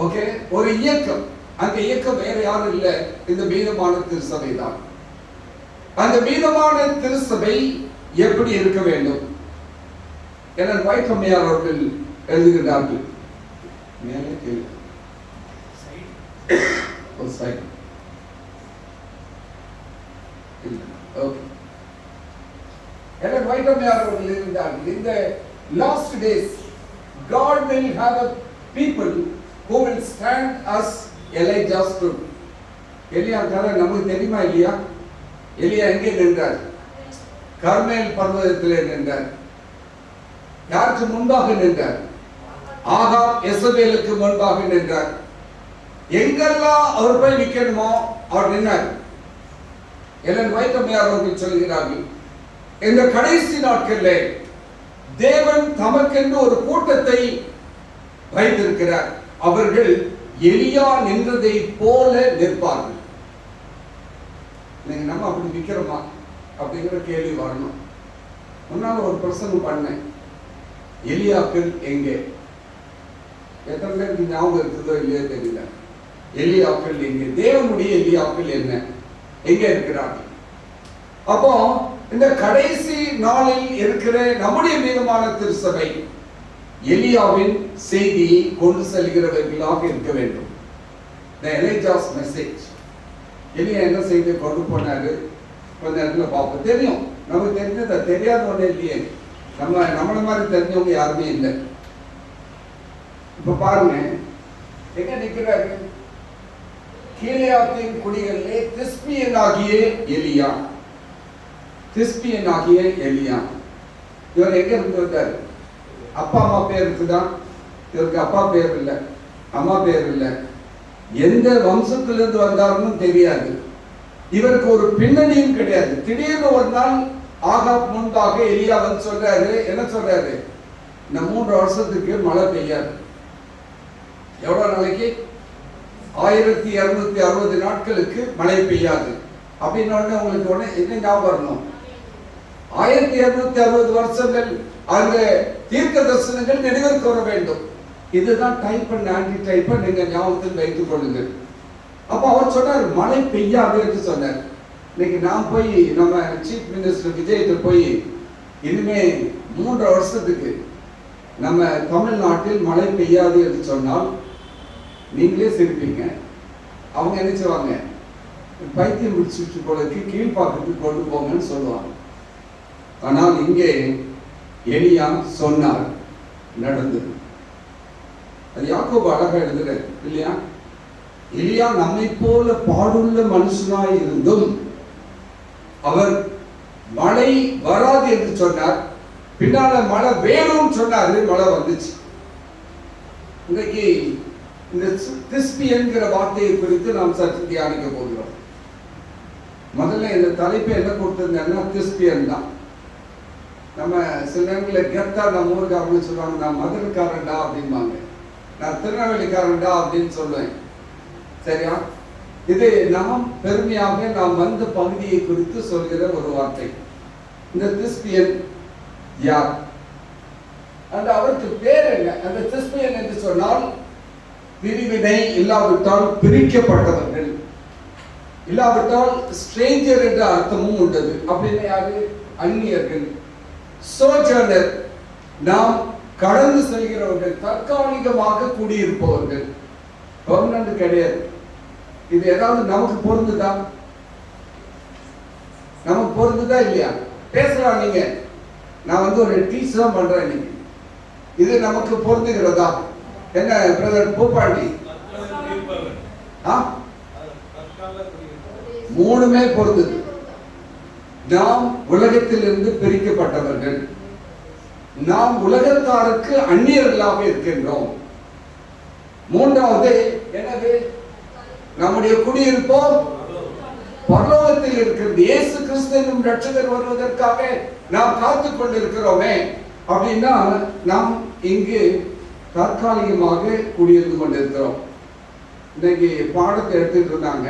ஓகே, ஒரு இயக்கம். அந்த இயக்கம் வேற யாரும் இல்லை, இந்த மீதமான திருச்சபை தான். அந்த மீதமான திருச்சபை எப்படி இருக்க வேண்டும்? என வைக்கம்மையார் அவர்கள் எழுதுகிறார்கள். மேலே கீழே ஒரு சைடு இல்லை. ஓகே, என வைக்கம்மையார் அவர்கள் எழுதுகிறார்கள். In the last days God will have a people who will stand as Elijah stood. எலியா கதை நமக்கு தெரியுமா இல்லையா? எலியா எங்கே நின்றார்? கர்மேல் பர்வதத்திலே நின்றார். யாருக்கு முன்பாக நின்றார்? ஆகாப் எசபேலுக்கு முன்பாக நின்றார். எங்கெல்லாம் அவர் போய் நிக்கணுமோ அவர் நின்றார். எலன் வைத்தமையார் அவர்கள் சொல்கிறார்கள், இந்த கடைசி நாட்களில் தேவன் தமக்கென்று ஒரு கூட்டத்தை வைத்திருக்கிறார். அவர்கள் எலியா நின்றதை போல நிற்பார்கள். நீங்க நம்ம அப்படி நிக்கிறோமா அப்படிங்கிற கேள்வி வரணும். முன்னால ஒரு பிரசங்கம் பண்ணேன், எலியாக்கள் எங்கே? எத்தனை பேருக்கு ஞாபகம் இருக்குதோ இல்லையோ தெரியல. எலியாக்கள் எங்கே? தேவனுடைய எலியாக்கள் என்ன, எங்கே இருக்கிறார்கள்? அப்போ இந்த கடைசி நாளில் இருக்கிற நம்முடைய மீதமான திருச்சபை எலியாவின் செய்தியை கொண்டு செல்கிறவர்களாக இருக்க வேண்டும். The Elijah's message. எலியா என்ன செய்தி கொண்டு போனாரு? கொஞ்ச நேரத்துல பார்ப்போம். தெரியும், நமக்கு தெரிஞ்சது. தெரியாத ஒண்ணு இல்லையே. நம்மள மாதிரி தெரிஞ்சவங்க யாருமே இல்லை. இப்ப பாருங்க, எங்க நிக்கிறாரு? கீலேயாத்தின் குடிகளிலே திஸ்பியன் ஆகிய எலியா. திஸ்பியன் ஆகிய எலியா இவர் எங்க இருந்து வந்தாரு? அப்பா அம்மா பேர் இருக்குதா? இவருக்கு அப்பா பேர் இல்லை, அம்மா பேர் இல்லை. எந்த வம்சத்திலிருந்து வந்தாருன்னு தெரியாது. இவருக்கு ஒரு பின்னணியும் கிடையாது. திடீர்னு ஒரு நாள் ஆகாப் முன்பாக எலியா வந்து சொல்றாரு. என்ன சொல்றாரு? இந்த 3 வருஷத்துக்கு மழை பெய்யாது. எவ்வளவு நாளைக்கு? 1260 நாட்களுக்கு மழை பெய்யாது அப்படின்னு உங்களுக்கு உடனே என்ன ஞாபகம் வரணும்? 1260 வருஷங்கள் அந்த தீர்க்க தரிசனங்கள் நினைவிற்கு வர வேண்டும். இதுதான் டைப் அண்ட் ஆன்டி டைப் நீங்க ஞாபகத்தில் வைத்துக் கொள்ளுங்கள். அப்ப அவர் சொன்னார் மழை பெய்யாது என்று சொன்னார். இன்னைக்கு நான் போய் நம்ம சீஃப் மினிஸ்டர் விஜய்கிட்ட போய் இனிமே 3 வருஷத்துக்கு நம்ம தமிழ்நாட்டில் மழை பெய்யாது என்று சொன்னால் நீங்களே சிரிப்பீங்க. அவங்க என்ன செய்வாங்க? பைத்தியம் பிடிச்சிட்டு போலக்கு கீழ்பாக்கத்துக்கு கொண்டு போங்கன்னு சொல்லுவாங்க. ஆனால் இங்கே எலியா சொன்னார், நடந்தது. அது யாக்கோபு அழகா எழுதுற இல்லையா? எலியா நம்மை போல பாடுள்ள மனுஷனாய் இருந்தும் அவர் மழை வராது என்று சொன்னார். பின்னால மழை வேணும்னு சொன்னாரு, மழை வந்துச்சு. இன்னைக்கு இந்த திஸ்பி என்கிற வார்த்தையை குறித்து நாம் சற்று தியானிக்க போகிறோம். முதல்ல இந்த தலைப்பை என்ன கொடுத்திருந்தேன்னா திஸ்பியன் தான். நம்ம சில நேரங்களில் கெத்தா நம்ம ஊருக்கு அவங்க சொல்லுவாங்க, நான் மதுரைக்காரன்டா அப்படிம்பாங்க, நான் திருநெல்வேலிக்காரன்டா அப்படின்னு சொல்லுவேன். சரியா? இது நாம் பெருமையாக நாம் வந்த பகுதியை குறித்து சொல்கிற ஒரு வார்த்தை. இந்த திஸ்பியன் யார்? அந்த அவருக்கு பேர் என்ன? அந்த திஸ்பியன் என்று சொன்னால் பிரிவினை இல்லாவிட்டால் பிரிக்கப்பட்டவர்கள், இல்லாவிட்டால் ஸ்ட்ரேஞ்சர் என்ற அர்த்தமும் உண்டது. அப்படின்னு யாரு? அந்நியர்கள். சோஜர்னர், நாம் கடந்து செல்கிறவர்கள், தற்காலிகமாக குடியிருப்பவர்கள். பெர்மனன்ட் கிடையாது. இது ஏதாவது நமக்கு பொருந்துதா? நமக்கு பொருந்துதா இல்லையா? பேசலாம் நீங்க. நான் ஒரு டீச்சரா பண்றேன் இன்னைக்கு. இது நமக்கு பொருந்துகிறதா? என்ன பிரதர் பூப்பாண்டி? மூணுமே பொருந்தது. நாம் உலகத்திலிருந்து பிரிக்கப்பட்டவர்கள், நாம் உலகத்தாருக்கு அந்நியர்களாக இருக்கின்றோம். மூன்றாவது என்னது? நம்முடைய குடியிருப்போ பரலோகத்தில் இருக்கிறது. இயேசு கிறிஸ்துவின் ரட்சகர் வருவதற்காக நாம் காத்துக் கொண்டிருக்கிறோமே. அப்படின்னா நாம் இங்கு தற்காலிகமாக குடியிருந்து கொண்டிருக்கிறோம். இன்னைக்கு பாடத்தை எடுத்துட்டு இருந்தாங்க,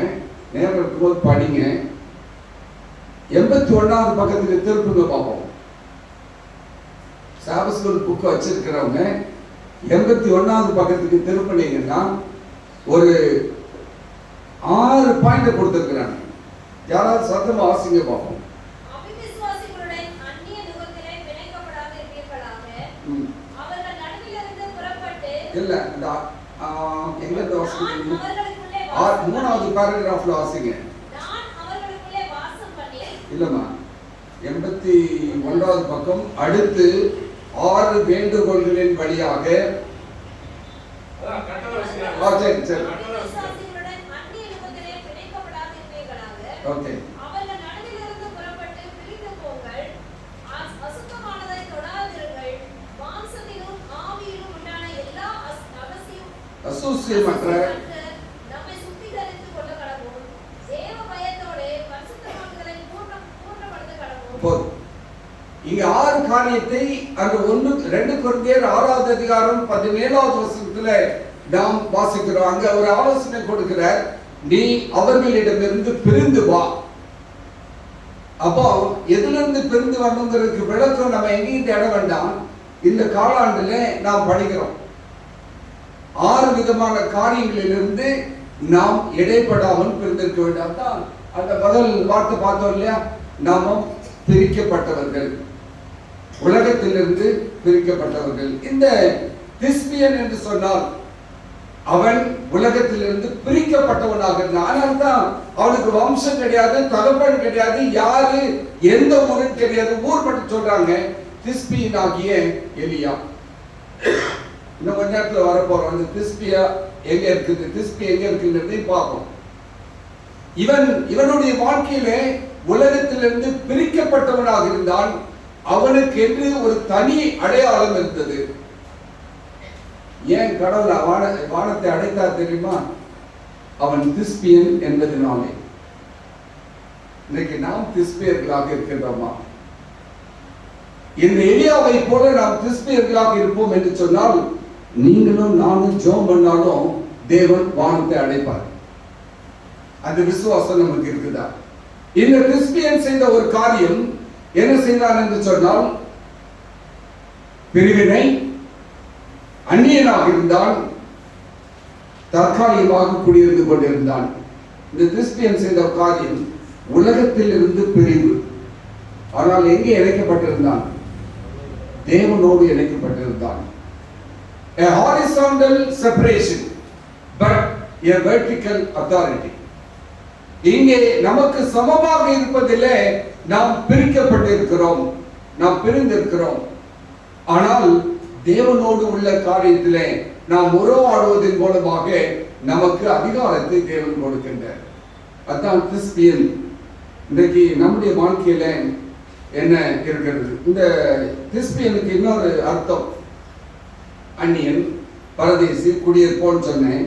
நேரம் இருக்கும்போது படிங்க. 81வது பக்கத்துக்கு திருப்புங்க பார்ப்போம். சாபஸ்கூல் புக் வச்சிருக்கிறவங்க 81வது பக்கத்துக்கு திருப்பினீங்கன்னா ஒரு 6 பாயிண்ட் கொடுத்திருக்கிறாங்க. யாராவது சத்தமா வாசிங்க பார்ப்போம். அவிசுவாசிகளுடன் அந்நிய நுகத்திலே பிணைக்கப்படாதிருப்பீர்களாக. அவர்கள் நடுவிலிருந்து புறப்பட்டு இல்ல இந்த எங்க வாசிங்க? அவர்களுக்குள்ளே 3வது பாராகிராஃப்ல வாசிங்க. நான் அவர்களுக்குள்ளே வாசம் பண்ணி. இல்லம்மா, 81வது பக்கம் அடுத்து 6 வேண்டுகோள்களின் வழியாக ஓகே. அவர்கள் நடுவிலிருந்து புறப்பட்டு பிரிந்து போங்கள், அசுத்தமானதை தொடாதிருங்கள், மாம்சத்திலும் ஆவியிலும் உண்டான எல்லா அசூசியமற்ற நம்மை சுத்திகரித்துக் கொள்ள கடவோம், தேவ பயத்தோடு பரிசுத்தவான்களை பூர்ணப்படுத்த கடவோம். போதும். இங்க 6 காரியத்தை அந்த 2 கொரிந்தியர் 6வது அதிகாரம் 17வது வசனத்துல நாம் வாசிக்கிறோம். அங்க ஒரு ஆலோசனை கொடுக்கிறார், நீ அவர்களிடமிருந்து பிரிந்து வா. அப்போ எதுல இருந்து பிரிந்து வரணுங்கிறதுக்கு விளக்கம் நம்ம எங்கேயும் தேட வேண்டாம். இந்த காலாண்டுல நாம் படிக்கிறோம் 6 விதமான காரியங்களிலிருந்து நாம் இடைப்படாமல் பிரிந்திருக்க வேண்டாம். தான் அந்த முதல் வார்த்தை பார்த்தோம் இல்லையா? நாமும் பிரிக்கப்பட்டவர்கள், உலகத்திலிருந்து பிரிக்கப்பட்டவர்கள். இந்த திஸ்பியன் என்று சொன்னால் அவன் உலகத்திலிருந்து பிரிக்கப்பட்டவனாக இருந்தான். ஆனால் தான் அவனுக்கு வம்சம் கிடையாது, தகப்பன் கிடையாது, யாரு எந்த ஊரும் கிடையாது. ஊர் மட்டும் சொல்றாங்க, திஸ்பியன் ஆகிய எலியா. இன்னும் கொஞ்ச நேரத்தில் வரப்போறோம். அந்த திஸ்பியா எங்க இருக்குது, திஸ்பி எங்க இருக்குன்றதை பார்ப்போம். இவனுடைய வாழ்க்கையிலே உலகத்திலிருந்து பிரிக்கப்பட்டவனாக இருந்தான். அவனுக்கு என்று ஒரு தனி அடையாளம் இருந்தது. ஏன் கடவுள் வானத்தை அடைத்தார் தெரியுமா? அவன் திஸ்பியன் என்பதனாலே. இன்னைக்கு நாம் திஸ்பியர்களாக இருக்கின்றோமா? இந்த எலியாவை போல நாம் திஸ்பியர்களாக இருப்போம் என்று சொன்னால், நீங்களும் நானும் ஜெபம் பண்ணாலும் தேவன் வானத்தை அடைப்பார். அந்த விசுவாசம் நமக்கு இருக்குதா? இந்த திஸ்பியன் செய்த ஒரு காரியம் என்ன செய்தான் என்று சொன்னால், பிரிவினை, அந்நியனாக இருந்தான், தற்காலிகமாக குடியிருந்து கொண்டிருந்தான். இந்த திஸ்பியன் செய்த காரியம் உலகத்தில் இருந்து பிரிவு. ஆனால் எங்கே இணைக்கப்பட்டிருந்தான்? தேவனோடு இணைக்கப்பட்டிருந்தான். A horizontal separation but a vertical authority. இங்கே நமக்கு சமமாக இருப்பதிலே நாம் பிரிக்கப்பட்டிருக்கிறோம், நாம் பிரிந்திருக்கிறோம். ஆனால் தேவனோடு உள்ள காரியத்திலே நாம் உறவாடுவதன் மூலமாக நமக்கு அதிகாரத்தை தேவன் கொடுக்கின்றார். அதான் திஸ்பியன். இன்றைக்கு நம்முடைய வாழ்க்கையில என்ன இருக்கிறது? இந்த திஸ்பியனுக்கு இன்னொரு அர்த்தம், அந்நியன், பரதேசி, குடியிருப்போன்னு சொன்னேன்.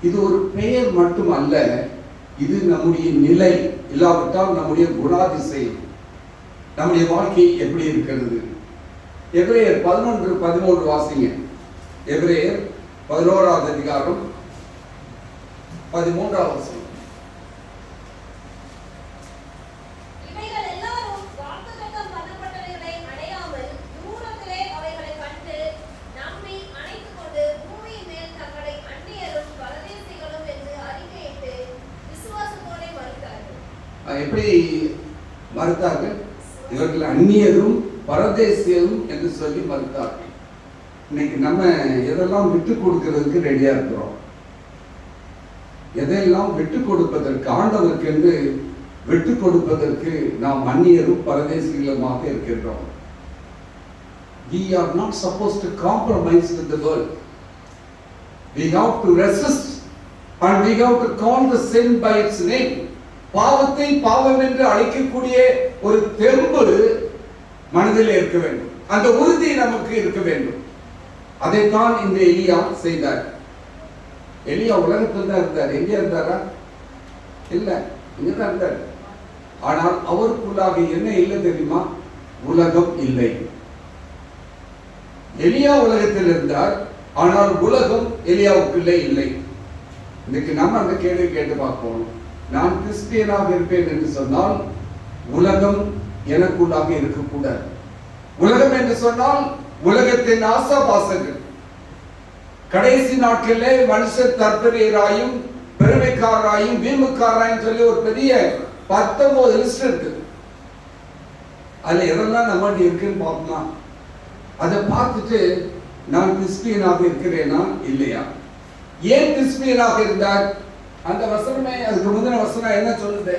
இது ஒரு பெயர் மட்டும் அல்ல, இது நம்முடைய நிலை. இல்லாவிட்டால் நம்முடைய குணாதிசயம், நம்முடைய வாழ்க்கை எப்படி இருக்கிறது? எபிரேயர் 11:13 வாசிங்க. எபிரேயர் 11வது அதிகாரம் 13வது வசனம். இவைகள் எல்லாரும் வாக்குத்தத்தம் பண்ணப்பட்டவைகளை அடையாமல் தூரத்திலே அவைகளை கண்டு நம்மை அணைத்துக் கொண்டு பூமியின் மேல் தங்களை அந்நியரும் பரதேசிகளும் என்று அறிக்கையிட்டு விசுவாசத்தோடே மறுத்தார்கள். எப்படி மறுத்தார்கள்? இவர்கள் அந்நியரும் பரதேசியரும் என்று சொல்லி மறுத்தார்கள். இன்னைக்கு நம்ம எதெல்லாம் விட்டு கொடுக்கிறதுக்கு ரெடியா இருக்கிறோம்? எதையெல்லாம் விட்டு கொடுப்பதற்கு, ஆண்டவருக்கு என்று விட்டு கொடுப்பதற்கு நாம் அந்நியரும் பரதேசிகளுமாக இருக்கின்றோம். We are not supposed to compromise with the world. We have to resist and we have to call the sin by its name. பாவத்தை பாவம் என்று அழைக்கக்கூடிய ஒரு தெம்பு மனதில் இருக்க வேண்டும். அந்த உறுதி நமக்கு இருக்க வேண்டும். அதைத்தான் இந்த எலியா செய்தார். எலியா உலகத்தில் தான் இருந்தார். எங்கே இருந்தாரா? இல்ல, இங்கதான் இருந்தார். ஆனால் அவருக்குள்ளாக என்ன இல்லை தெரியுமா? உலகம் இல்லை. எலியா உலகத்தில் இருந்தார், ஆனால் உலகம் எலியாவுக்குள்ளே இல்லை. இன்னைக்கு நம்ம அந்த கேள்வி கேட்டு பார்ப்போம். நான் கிறிஸ்டியனாக இருப்பேன் என்று சொன்னால் உலகம் எனக்குள்ளாக இருக்கக்கூடாது. உலகம் என்று சொன்னால் உலகத்தின் ஆசாபாசங்கள். கடைசி நாட்களிலே மனுஷர் தற்பெரியராயும் பெருமைக்காரராயும் வீம்புக்காரராயும் சொல்லி ஒரு பெரிய 19 லிஸ்ட் இருக்கு. அதுல எதெல்லாம் நம்ம இருக்குன்னு பார்க்கலாம். அதை பார்த்துட்டு நான் கிறிஸ்டியனாக இருக்கிறேனா இல்லையா? ஏன் கிறிஸ்டியனாக இருந்தார்? அந்த வசனமே, அதுக்கு முந்தின வசனம் என்ன சொல்லுது?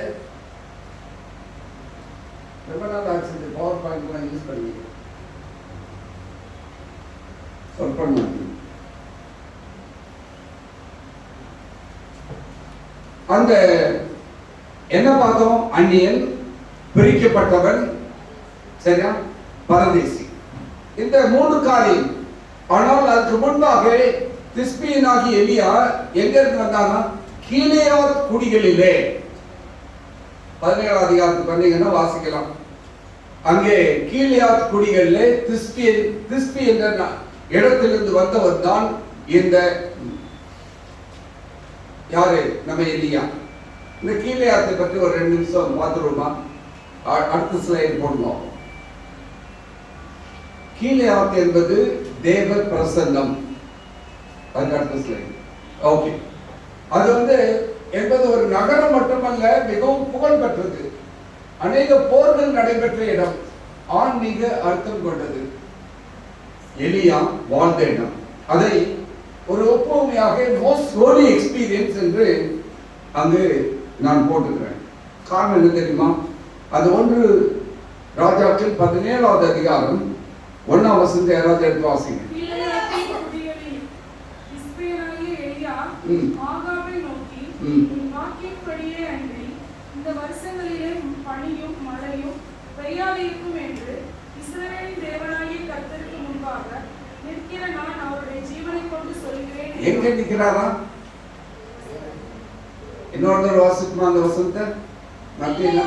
ரொம்ப நாள் ஆச்சு பவர் பாயிண்ட் யூஸ் பண்ணி அந்த என்ன பார்த்தோம்? அந்நியன், பிரிக்கப்பட்டவன், சரியா, பரதேசி, இந்த 3 காரியம். ஆனால் அதுக்கு முன்பாக திஸ்பியனாகி எலியா எங்க இருந்து வந்தானா? கீலேயாத் குடிகளிலே. 17ஆம் அதிகாரத்துக்கு வந்தீங்கன்னா வாசிக்கலாம். அங்கே கீலேயாத் குடிகளிலே திஸ்பி என்ற இடத்திலிருந்து வந்தவர் தான் இந்த யாரு? நம்ம எலியா. இந்த கீலேயாத்தை பற்றி ஒரு 2 நிமிஷம் பார்த்துருவோமா? அடுத்த ஸ்லைட் போடணும். கீலேயாத் என்பது தேவ பிரசன்னம். அடுத்த ஸ்லைட். ஓகே. அது என்பது ஒரு நகரம் மட்டுமல்ல, மிகவும் புகழ் பெற்றது. அநேக போர்கள் நடைபெற்ற இடம். ஆன்மீக அர்த்தம் கொண்டது. எலியா வாழ்ந்த இடம். அதை ஒரு ஒப்புமையாக மோஸ்ட் ஹோலி எக்ஸ்பீரியன்ஸ் என்று அங்கு நான் போட்டுக்கிறேன். காரணம் என்ன தெரியுமா? அது 1 ராஜாக்கள் 17ஆவது அதிகாரம் 1ஆம் வசனத்தை யாராவது எடுத்து வாசிங்க. ஆகாபை நோக்கி, உன் வாக்கின்படியே அன்றி இந்த வருஷங்களிலே பனியும் மழையும் பெய்யாதிருக்கும் என்று இஸ்ரவேலின் தேவனாகிய கர்த்தருக்கு முன்பாக நிற்கிற நான் அவருடைய ஜீவனை கொண்டு சொல்கிறேன். எங்க நிற்கிறாரா? இன்னொரு வாசிக்குமா அந்த வசனத்தை? மத்தியில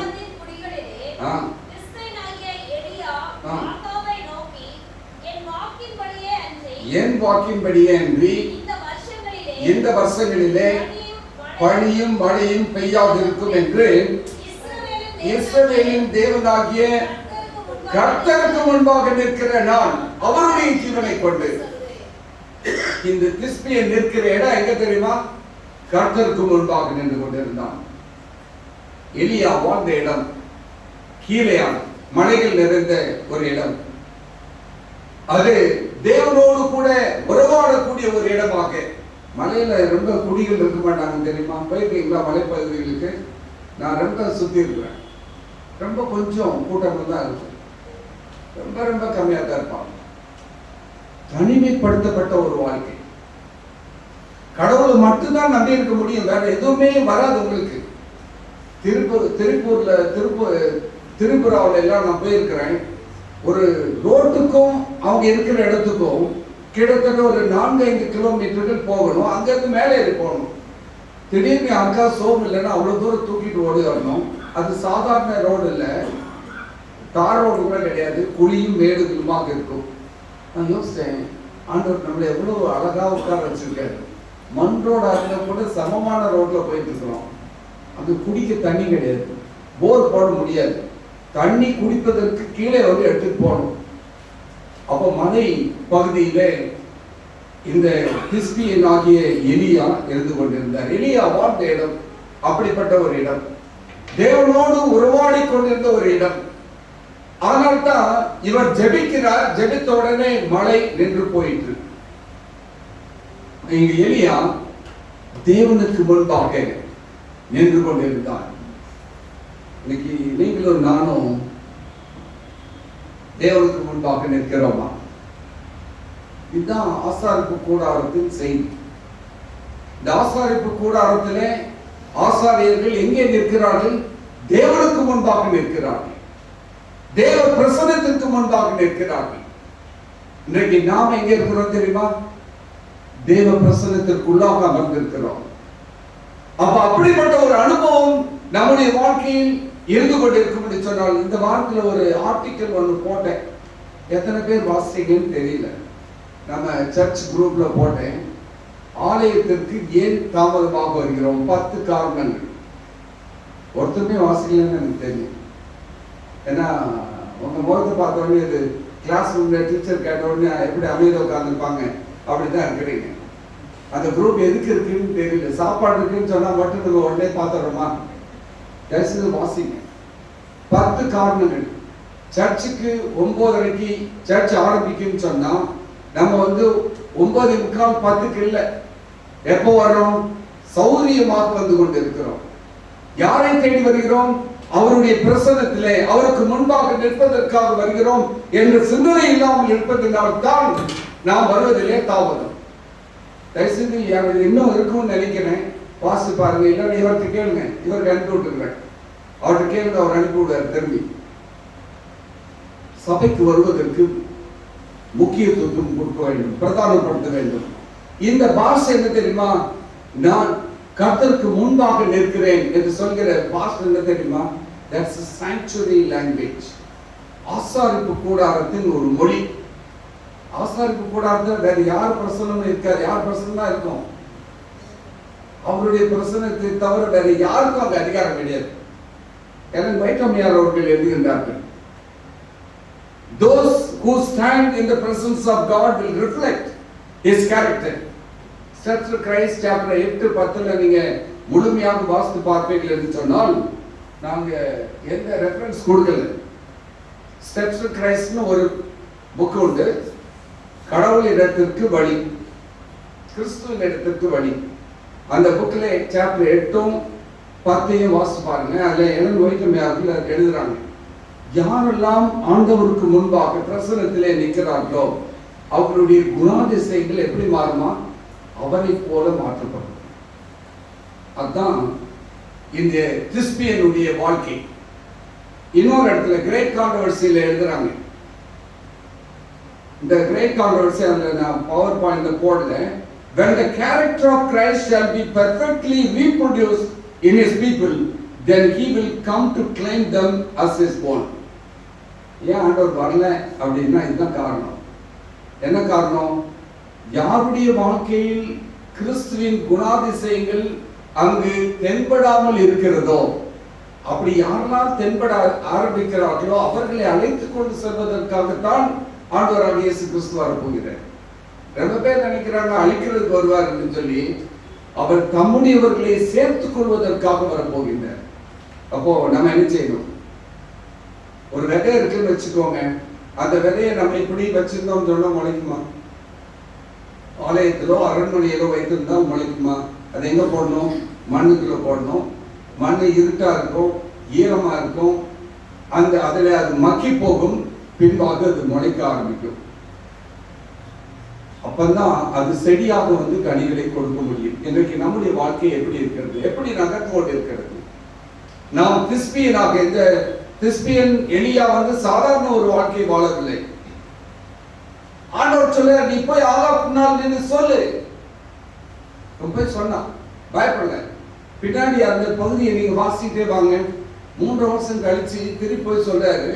என் வாக்கின்படியே அன்றி இந்த வருஷங்களிலே பனியும் மழையும் பெய்யாதிருக்கும் என்று இஸ்ரவேலின் தேவனாகிய கர்த்தருக்கு முன்பாக நிற்கிற நான் அவருடைய ஜீவனை கொண்டு. இந்த திஸ்பியன் நிற்கிற இடம் எங்க தெரியுமா? கர்த்தருக்கு முன்பாக நின்று கொண்டிருந்தான். எலியா வாழ்ந்த இடம் கீலேயாத், மலைகள் நிறைந்த ஒரு இடம். அது தேவனோடு கூட உறவாடக்கூடிய ஒரு இடமாக. மலையில ரொம்ப குடிகள் இருக்க மாட்டாங்க தெரியுமா? போயிருக்கீங்களா மலைப்பகுதிகளுக்கு? நான் ரொம்ப சுத்தி இருக்கிறேன். ரொம்ப கொஞ்சம் கூட்டங்கள் தான் இருக்கும். ரொம்ப ரொம்ப கம்மியாக தான் இருப்பாங்க. தனிமைப்படுத்தப்பட்ட ஒரு வாழ்க்கை. கடவுளை மட்டும்தான் நம்பி இருக்க முடியும், வேற எதுவுமே வராது உங்களுக்கு. திரிபுராவில் எல்லாம் நான் போயிருக்கிறேன். ஒரு ரோட்டுக்கும் அவங்க இருக்கிற இடத்துக்கும் கிட்டத்தட்ட ஒரு 4-5 கிலோமீட்டர்கள் போகணும். அங்கிருந்து மேலே ஏறி போகணும். திடீர்னு அக்கா சோம் இல்லைன்னா அவ்வளோ தூரம் தூக்கிட்டு ஓடி வரணும். அது சாதாரண ரோடு இல்லை, தார் ரோடு கூட கிடையாது, குழியும் மேடுகளுமாக இருக்கும். நான் யோசித்தேன், ஆண்டவர் நம்மளை எவ்வளோ அழகாக உட்கார வச்சிருக்காரு. மண் ரோடாக இருந்தால் கூட சமமான ரோட்டில் போயிட்டு இருக்கிறோம். அது குடிக்க தண்ணி கிடையாது, போர் போட முடியாது. தண்ணி குடிப்பதற்கு கீழே எடுத்துட்டு போகணும். அப்போ மலை பகுதியிலே இந்த திஸ்பியன் ஆகிய எலியா இருந்து கொண்டிருந்தார். எலியா வாழ்ந்த இடம் அப்படிப்பட்ட ஒரு இடம், தேவனோடு உறவாடி கொண்டிருந்த ஒரு இடம். ஆனால் தான் இவர் ஜெபிக்கிறார். ஜெபித்த உடனே மழை நின்று போயிற்று. இங்க எலியா தேவனுக்கு முன்பாக நின்று கொண்டிருந்தார். இன்னைக்கு நீங்களும் நானும் தேவனுக்கு முன்பாக நிற்கிறோமா? இதுதான் ஆசாரிப்பு கூடாரத்தின் செய்தி. இந்த ஆசாரிப்பு கூடாரத்திலே ஆசாரியர்கள் எங்கே நிற்கிறார்கள்? தேவனுக்கு முன்பாக நிற்கிறார்கள், தேவ பிரசன்னத்திற்கு முன்பாக நிற்கிறார்கள். இன்றைக்கு நாம் எங்கே இருக்கிறோம் தெரியுமா? தேவ பிரசன்னத்திற்குள்ளாக அமர்ந்திருக்கிறோம். அப்ப அப்படிப்பட்ட ஒரு அனுபவம் நம்முடைய வாழ்க்கையில் இருந்து கொண்டிருக்கும் என்று சொன்னால், இந்த வாரத்தில் ஒரு ஆர்டிக்கல் ஒன்று போட்டேன். எத்தனை பேர் வாசிங்கன்னு தெரியல. நம்ம சர்ச் குரூப்ல போட்டேன். ஆலயத்திற்கு ஏன் தாமதமாக வருகிறோம்? 10 காரணங்கள். ஒருத்தருமே வாசிக்கலன்னு எனக்கு தெரியும். ஏன்னா உங்க முகத்தை பார்த்த உடனே இது கிளாஸ் ரூம்ல டீச்சர் கேட்ட உடனே எப்படி அமைதியாக உட்காந்துருப்பாங்க அப்படிதான் இருக்கிறீங்க. அந்த குரூப் எதுக்கு இருக்குன்னு தெரியல. சாப்பாடு இருக்குன்னு சொன்னா மட்டும் நம்ம உடனே பார்த்துடுறோமா? தயவுசெய்து வாசிங்க. 10 காரணங்கள். சர்ச்சுக்கு 9:30 சர்ச் ஆரம்பிக்குன்னு சொன்னா நம்ம 9:45 10க்கு இல்லை. எப்போ வரோம்? சௌரியமாக வந்து கொண்டு இருக்கிறோம். யாரை தேடி வருகிறோம்? அவருடைய பிரசன்னத்திலே அவருக்கு முன்பாக நிற்பதற்காக வருகிறோம் என்ற சிந்தனை இல்லாமல் இருப்பதனால் தான் நாம் வருவதிலே தாமதம். தயவுசெய்து இன்னும் இருக்கும்னு நினைக்கிறேன். வாசி பாருங்க. இல்லைன்னா இவர்கிட்ட கேளுங்க, இவருக்கு அனுப்பி விட்டுருக்கிறேன். அவர்கிட்ட கேளுங்க, அவர் அனுப்பி விடுவார் திரும்பி. சபைக்கு வருவதற்கு முக்கியத்துவம் கொடுக்க வேண்டும், பிரதானப்படுத்த வேண்டும். இந்த பாஷை என்ன தெரியுமா? நான் கர்த்தருக்கு முன்பாக நிற்கிறேன் என்று சொல்கிற பாஷை என்ன தெரியுமா? That's a sanctuary language. ஆசாரிப்பு கூடாரத்தின் ஒரு மொழி. ஆசாரிப்பு கூடாரத்தில் வேற யார் பிரசன்னமும் இருக்காது. யார் பிரசன்னா இருக்கும்? அவருடைய பிரசன்னத்தை தவிர வேற யாருக்கும் அந்த அதிகாரம் கிடையாது. எலன் வைட்டமியார் அவர்கள் எழுதுகின்றார்கள், those who stand in the presence of God will reflect his character. Steps to Christ chapter 8-10 நீங்க முழுமையாக வாசித்து பார்ப்பீர்கள் என்று சொன்னால், நாங்க எந்த ரெஃபரன்ஸ் கொடுக்கல. ஸ்டெப்ஸ் டு கிரைஸ்ட்னு ஒரு புக் உண்டு. கடவுள் இடத்திற்கு வழி, கிறிஸ்துவின் இடத்திற்கு வழி. அந்த புக்கில் சாப்டர் 8-10 வாசித்து பாருங்க. அதுல எலன் வைட்டமியார் எழுதுறாங்க, யாரெல்லாம் ஆண்டவருக்கு முன்பாக பிரசன்னத்திலே நிற்கிறார்களோ அவர்களுடைய குணாதிசயங்கள் எப்படி மாறுமா? அவரை போல மாற்றப்படும். அதுதான் இந்த கிறிஸ்பியனுடைய வாழ்க்கை. இன்னொரு இடத்துல கிரேட் கான்ட்ரோவர்சியில எழுதுறாங்க. இந்த கிரேட் கான்ட்ரோவர்சி அதுல நான் பவர் பாயிண்ட்ல போடல. when the character of Christ shall be perfectly reproduced in his people, then he will come to claim them as his own. ஏன் ஆண்டவர் வரல அப்படின்னா இதுதான் காரணம். என்ன காரணம்? யாருடைய வாழ்க்கையில் கிறிஸ்துவின் குணாதிசயங்கள் அங்கு தென்படாமல் இருக்கிறதோ, அப்படி யாரெல்லாம் தென்பட ஆரம்பிக்கிறார்களோ அவர்களை அழைத்துக் கொண்டு செல்வதற்காகத்தான் ஆண்டவராக இயேசு கிறிஸ்து வரப்போகிறார். ரொம்ப பேர் நினைக்கிறாங்க அழிக்கிறதுக்கு வருவார் என்று சொல்லி. அவர் தம்முடையவர்களை சேர்த்துக் கொள்வதற்காக வரப்போகின்றார். அப்போ நம்ம என்ன செய்யணும்? ஒரு விதை இருக்குன்னு வச்சுக்கோங்க. அந்த விதையை நம்ம இப்படி வச்சிருந்தோம் சொன்னா முளைக்குமா? ஆலயத்திலோ அரண்மனையிலோ வைத்திருந்தா முளைக்குமா? அது எங்க போடணும்? மண்ணுக்குள்ள போடணும். மண் இருட்டா இருக்கும், ஈரமா இருக்கும். அதுல அது மக்கி போகும், பின்பாக அது முளைக்க ஆரம்பிக்கும். அப்பதான் அது செடியாக கனிகளை கொடுக்க முடியும். இன்றைக்கு நம்முடைய வாழ்க்கை எப்படி இருக்கிறது? எப்படி நகர்த்தோடு இருக்கிறது? நாம் கிறிஸ்பியனாக, இந்த கிறிஸ்பியன் எலியா சாதாரண ஒரு வாழ்க்கை வாழவில்லை. ஆண்டவர் சொல்ல, நீ போய் ஆகாப்புனால் நின்று சொல்லு. போய் சொன்னா பயப்படல. பின்னாடி அந்த பகுதியை நீங்க வாசிட்டே வாங்க. 3 வருஷம் கழிச்சு திருப்பி போய் சொல்றாரு.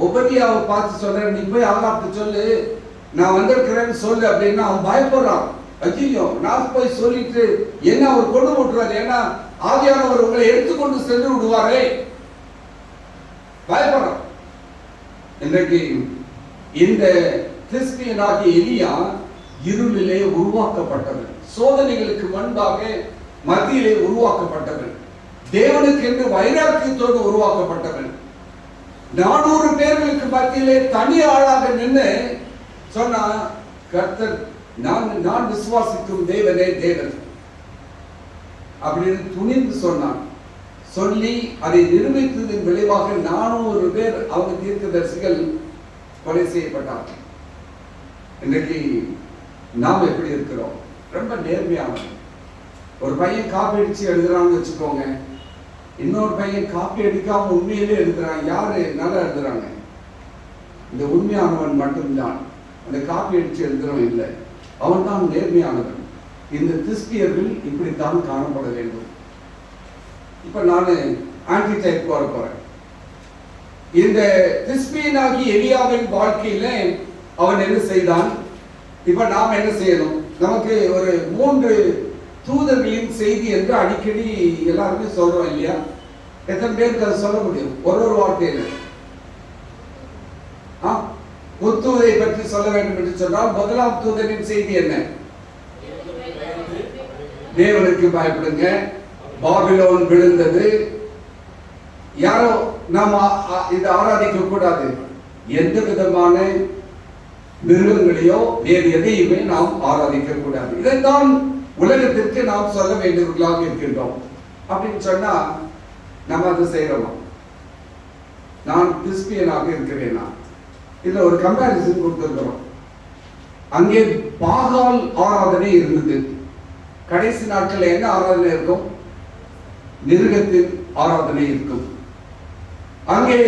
ஒபதியாவை பார்த்து சொல்றாரு, நீ போய் ஆகாப்பு சொல்லு, நான் வந்திருக்கிறேன்னு சொல்லு அப்படின்னா அவன் பயப்படுறான். ஐயோ, நான் போய் சொல்லிட்டு என்ன அவர் கொண்டு விட்டுறாரு, ஏன்னா ஆவியானவர் உங்களை எடுத்துக்கொண்டு சென்று விடுவாரே, பயப்படுறான். இன்றைக்கு இந்த கிறிஸ்பியனாகிய எலியா இருளிலே உருவாக்கப்பட்டவர், சோதனைகளுக்கு முன்பாக மத்தியிலே உருவாக்கப்பட்டவர், தேவனுக்கு என்று வைராக்கியத்தோடு உருவாக்கப்பட்டவர், 400 பேர்களுக்கு மத்தியிலே தனி ஆளாக நின்று சொன்னா, கர்த்தர் நான் விசுவாசிக்கும் தேவனே தேவன். அப்படின்னு துணிந்து சொன்னான். சொல்லி அதை நிரூபித்ததன் விளைவாக 400 பேர் அவங்க தீர்க்கதரிசிகள் கொலை செய்யப்பட்டார்கள். இன்றைக்கு நாம் எப்படி இருக்கிறோம்? ரொம்ப நேர்மையானது. ஒரு பையன் காப்பி அடிச்சு எழுதுறான்னு வச்சுக்கோங்க, இன்னொரு பையன் காப்பி அடிக்காம உண்மையிலே எழுதுறான். யாரு நல்லா எழுதுறாங்க? இந்த உண்மையானவன் மட்டும்தான். அந்த காப்பி அடிச்சு எழுதுறவன் இல்லை, அவன் தான் நேர்மையானவன். இந்த கிறிஸ்தியர்கள் இப்படித்தான் காணப்பட வேண்டும். இப்ப நான் ஆன்டி டைப் வர போறேன். இந்த கிறிஸ்பியனாகி எலியாவின் வாழ்க்கையில அவன் என்ன செய்தான்? இப்ப நாம் என்ன செய்யணும்? நமக்கு ஒரு 3 தூதர்களின் செய்தி என்று அடிக்கடி எல்லாருமே சொல்றோம் இல்லையா? எத்தனை பேருக்கு அதை சொல்ல முடியும்? ஒரு வார்த்தையில முத்தூதை பற்றி சொல்ல வேண்டும் என்று சொன்னால், முதலாம் தூதரின் செய்தி என்ன? தேவனுக்கு பயப்படுங்க, பாபிலோன் விழுந்தது, யாரோ நாம் இதை ஆராதிக்க கூடாது, எந்த விதமான மிருகங்களையோ வேறு எதையுமே நாம் ஆராதிக்க கூடாது. இதைத்தான் உலகத்திற்கு நாம் சொல்ல வேண்டியவர்களாக இருக்கின்றோம். அப்படின்னு சொன்னா நம்ம அதை செய்யறோம். நான் கிறிஸ்டியனாக இருக்கிறேனா? இதுல ஒரு கம்பேரிசன் கொடுத்திருக்கிறோம். அங்கே பாகால் ஆராதனை இருந்தது. கடைசி நாட்கள் என்ன ஆராதனை இருக்கும்? மிருகத்தின் ஆராதனை இருக்கும். அங்கே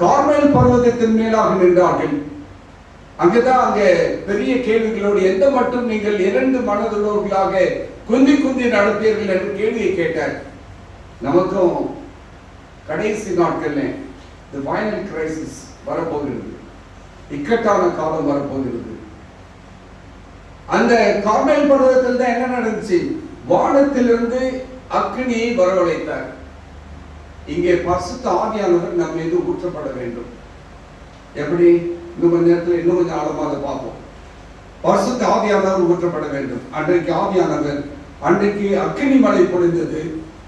கார்மேல் பர்வதத்தின் மேலாக நின்றார்கள். அங்கதான் அங்கே பெரிய கேள்விகளோடு, எந்த மட்டும் நீங்கள் 2 மனதுள்ளவர்களாக குந்தி குந்தி நடப்பீர்கள் என்று கேள்வியை கேட்டார். நமக்கும் கடைசி நாட்கள்ல the final crisis வரப்போகிறது, இக்கட்டான காலம் வரப்போகிறது. அந்த கார்மேல் பர்வதத்தில் தான் என்ன நடந்துச்சு? வானத்திலிருந்து அக்னியை வரவழைத்தார். இங்கே பரிசுத்த ஆவியானவர் நம்ம மீது ஊற்றப்பட வேண்டும். எப்படி? இன்னும் கொஞ்ச நேரத்தில் இன்னும் கொஞ்சம் ஆழமாக பார்ப்போம். பரிசுத்த ஆவியானவர் ஊற்றப்பட வேண்டும். அன்றைக்கு ஆவியானவர், அன்றைக்கு அக்னி மழை பொழிந்தது,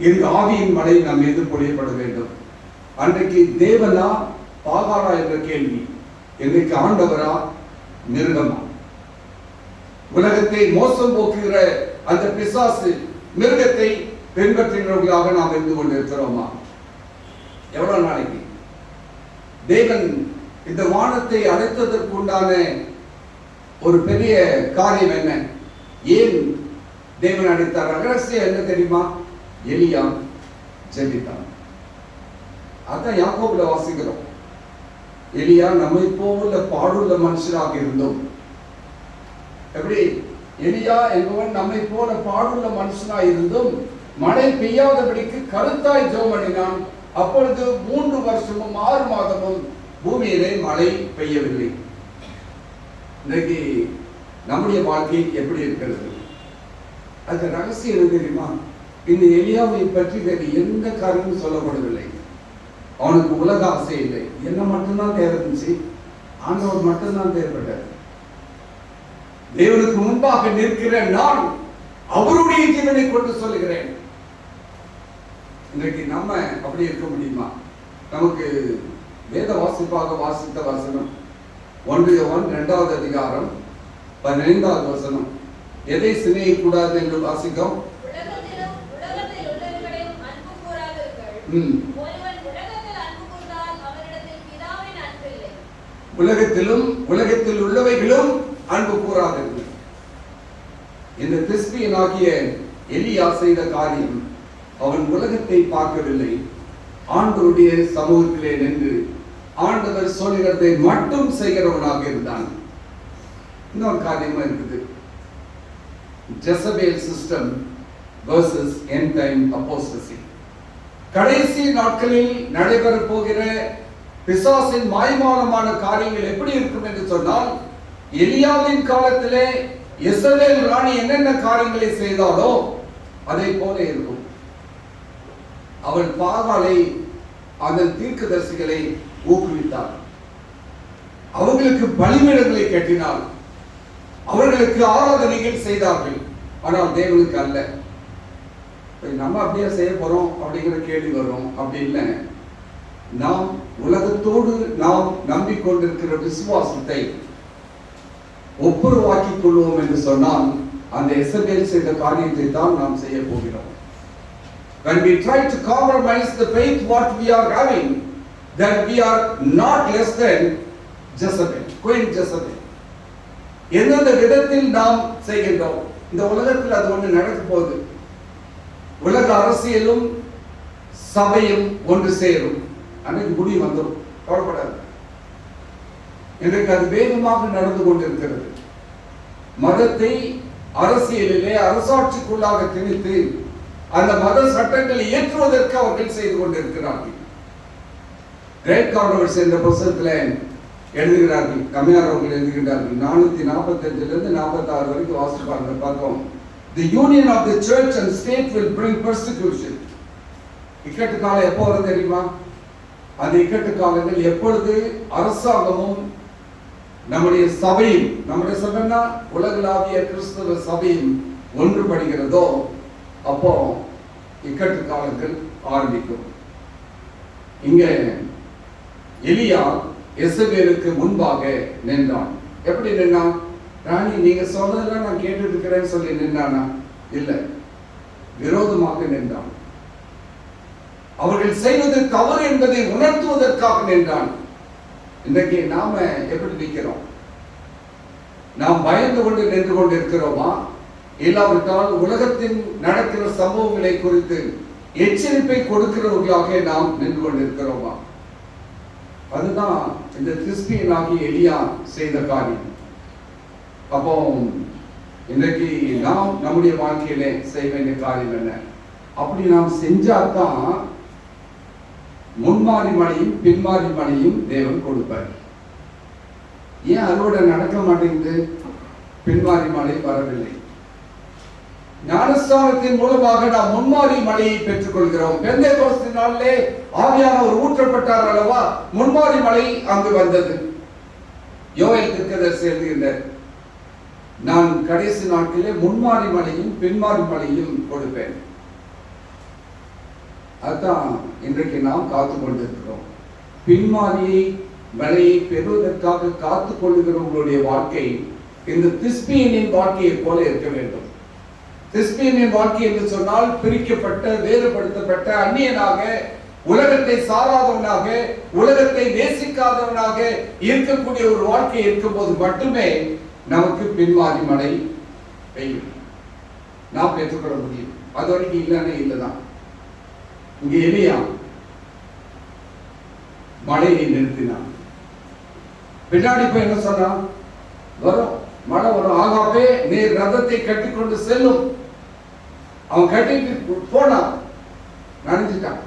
இங்கு ஆவியின் மழை நம் மீது பொழியப்பட வேண்டும். அன்றைக்கு தேவனா பாகாரா என்ற கேள்வி, இன்றைக்கு ஆண்டவரா மிருகமா? உலகத்தை மோசம் போக்குகிற அந்த பிசாசு மிருகத்தை பின்பற்றுகிறவர்களாக நாம் இருந்து கொண்டிருக்கிறோமா? எவ்வளவு நாளைக்கு? தேவன் இந்த வானத்தை அடைத்ததற்கு உண்டான ஒரு பெரிய காரியம் என்ன? ஏன் தேவன் அடைத்தார்? ரகசியம் என்ன தெரியுமா? எலியா ஜெபித்தான். அதான் யாக்கோபுல வாசிக்கிறோம். எலியா நம்மை போல பாடுள்ள மனுஷராக இருந்தோம். எப்படி? எலியா என்பவன் நம்மை போல பாடுள்ள மனுஷனாய் இருந்தும் மழை பெய்யாதபடிக்கு கருத்தாய் ஜெபம் பண்ணினான். அப்பொழுது 3 வருஷமும் 6 மாதமும் பூமியிலே மழை பெய்யவில்லை. இன்னைக்கு நம்முடைய வாழ்க்கை எப்படி இருக்கிறது? அது ரகசியம் என்ன தெரியுமா? இந்த எலியாவை பற்றி வேறு எந்த காரணமும் சொல்லப்படவில்லை. அவனுக்கு உலக ஆசை இல்லை. என்ன மட்டும்தான் தேவைச்சு? ஆண்டவர் மட்டும்தான் தேவைப்பட்டார். தேவனுக்கு முன்பாக நிற்கிற நான் அவருடைய ஜீவனை கொண்டு சொல்லுகிறேன். இன்றைக்கு நம்ம அப்படி இருக்க முடியுமா? நமக்கு வேத வாசிப்பாக வாசித்த வசனம் 1 யோவான் 2வது அதிகாரம் 15வது வசனம், எதை சினைய கூடாது என்று வாசிக்கும். உலகத்திலும் உலகத்தில் உள்ளவைகளும் அன்பு கூறாதீர்கள். இந்த கிறிஸ்பியனாகிய எலியா செய்த காரியம், அவன் உலகத்தை பார்க்கவில்லை, ஆண்டவருடைய சமூகத்திலே நின்று ஆண்டவர் சொல்லுகிறதை மட்டும் செய்கிறவனாக இருந்தான். இன்னொரு காரியமா இருக்குது, Jezebel system versus end time அபோஸ்டசி. கடைசி நாட்களில் நடைபெற போகிற பிசாசின் மாய்மாலமான காரியங்கள் எப்படி இருக்கும் என்று சொன்னால், எலியாவின் காலத்திலே இஸ்ரவேல் ராணி என்னென்ன காரியங்களை செய்தாலோ அதை போல இருக்கும். அவள் பாகாலை, அதன் தீர்க்கதரிசிகளை ஊக்குவித்தாள், அவர்களுக்கு பலிபீடங்களை கட்டினாள், அவர்களுக்கு ஆராதனைகள் செய்தார்கள். ஆனால் தேவனுக்கு அல்ல. நம்ம அப்படியே செய்ய போறோம் அப்படிங்கிற கேள்வி வரும். அப்படி இல்லை. நாம் உலகத்தோடு நாம் நம்பிக்கொண்டிருக்கிற விசுவாசத்தை ஒப்புரவாக்கிக் கொள்வோம் என்று சொன்னால், அந்த எசபேல் செய்த காரியத்தை தான் நாம் செய்ய போகிறோம். When we try to compromise the faith what we are having, then we are not less than Jezebel, Queen Jezebel. எந்தெந்த விதத்தில் நாம் செய்கின்றோம்? இந்த உலகத்தில் அது ஒன்று நடக்க போகுது. உலக அரசியலும் சபையும் ஒன்று சேரும். அன்னைக்கு முடி வந்துடும், கவலைப்படாது. இன்றைக்கு அது வேகமாக நடந்து கொண்டிருக்கிறது. மதத்தை அரசியலிலே அரசாட்சிக்குள்ளாக திணித்து அந்த மத சட்டங்களை ஏற்றுவதற்கு அவர்கள் செய்து கொண்டிருக்கிறார்கள். கிரேட் கார்னவர்ஸ் என்ற புத்தகத்தில் எழுதுகிறார்கள், கம்மியார் அவர்கள் எழுதுகிறார்கள். 445 46 வரைக்கும் வாசிச்சு பாருங்க, பார்த்தோம். The union of the church and state will bring persecution. இக்கட்டு காலம் எப்போ வரும் தெரியுமா? அந்த இக்கட்டு காலங்கள் எப்பொழுது அரசாங்கமும் நம்முடைய சபையும், நம்முடைய சபைனா உலகளாவிய கிறிஸ்தவ சபையும் ஒன்றுபடுகிறதோ அப்போ இக்கட்டு காலங்கள் ஆரம்பிக்கும். இங்க எலியா எசபேலுக்கு முன்பாக நின்றான். எப்படி நின்றான்? ராணி நீங்க சொன்னதெல்லாம் நான் கேட்டு இருக்கிறேன்னு சொல்லி நின்றானா? இல்லை, விரோதமாக நின்றான். அவர்கள் செய்வது தவறு என்பதை உணர்த்துவதற்காக நின்றான். இன்றைக்கு நாம எப்படி நிற்கிறோம்? நாம் பயந்து கொண்டு நின்று கொண்டு இருக்கிறோமா? இல்லாவிட்டால் உலகத்தின் நடக்கிற சம்பவங்களை குறித்து எச்சரிப்பை கொடுக்கிறவர்களாக நாம் நின்று கொண்டிருக்கிறோமா? அதுதான் இந்த கிறிஸ்பியனாகி எலியா செய்த காரியம். அப்போ இன்றைக்கு நாம் நம்முடைய வாழ்க்கையிலே செய்ய வேண்டிய காரியம் என்ன? அப்படி நாம் செஞ்சாதான் முன்மாறி மழையும் பின்மாறி மழையும் தேவன் கொடுப்பார். ஏன் அறுவடை நடக்க மாட்டேங்குது? பின்மாறி மழை வரவில்லை. ஞானஸ்தானத்தின் மூலமாக நாம் முன்மாறி மழையை பெற்றுக் கொள்கிறோம். பெந்தேகோஸ்து நாளிலே ஆவியானவர் ஊற்றப்பட்டார் அல்லவா? முன்மாறி மழை அங்கு வந்தது. யோவேல் தீர்க்கதரிசி எழுதுகின்றார், நான் கடைசி நாட்களிலே முன்மாறி மழையும் பின்மாறி மழையும் கொடுப்பேன். அதான் இன்றைக்கு நாம் காத்து கொண்டிருக்கிறோம். பின்மாரியை மழையை பெறுவதற்காக காத்துக் கொள்ளுகிறவர்களுடைய வாழ்க்கை இந்த திஸ்பியனின் வாழ்க்கையை போல இருக்க வேண்டும். திஸ்பியனின் வாழ்க்கை என்று சொன்னால் பிரிக்கப்பட்ட, வேறுபடுத்தப்பட்ட, அந்நியனாக, உலகத்தை சாராதவனாக, உலகத்தை நேசிக்காதவனாக இருக்கக்கூடிய ஒரு வாழ்க்கை இருக்கும்போது மட்டுமே நமக்கு பின்மாறி மழை பெய்யும், நாம் பெற்றுக்கொள்ள முடியும். அது வரைக்கும் இல்லைன்னு இல்லைதான். இங்கே எலியா மழையை நிறுத்தினான். பின்னாடி போய் என்ன சொன்னான்? வரும் மழை வரும், ஆகாவே நீர் ரதத்தை கட்டிக்கொண்டு செல்லும். அவன் கட்டிட்டு போனான், நனைஞ்சிட்டான்.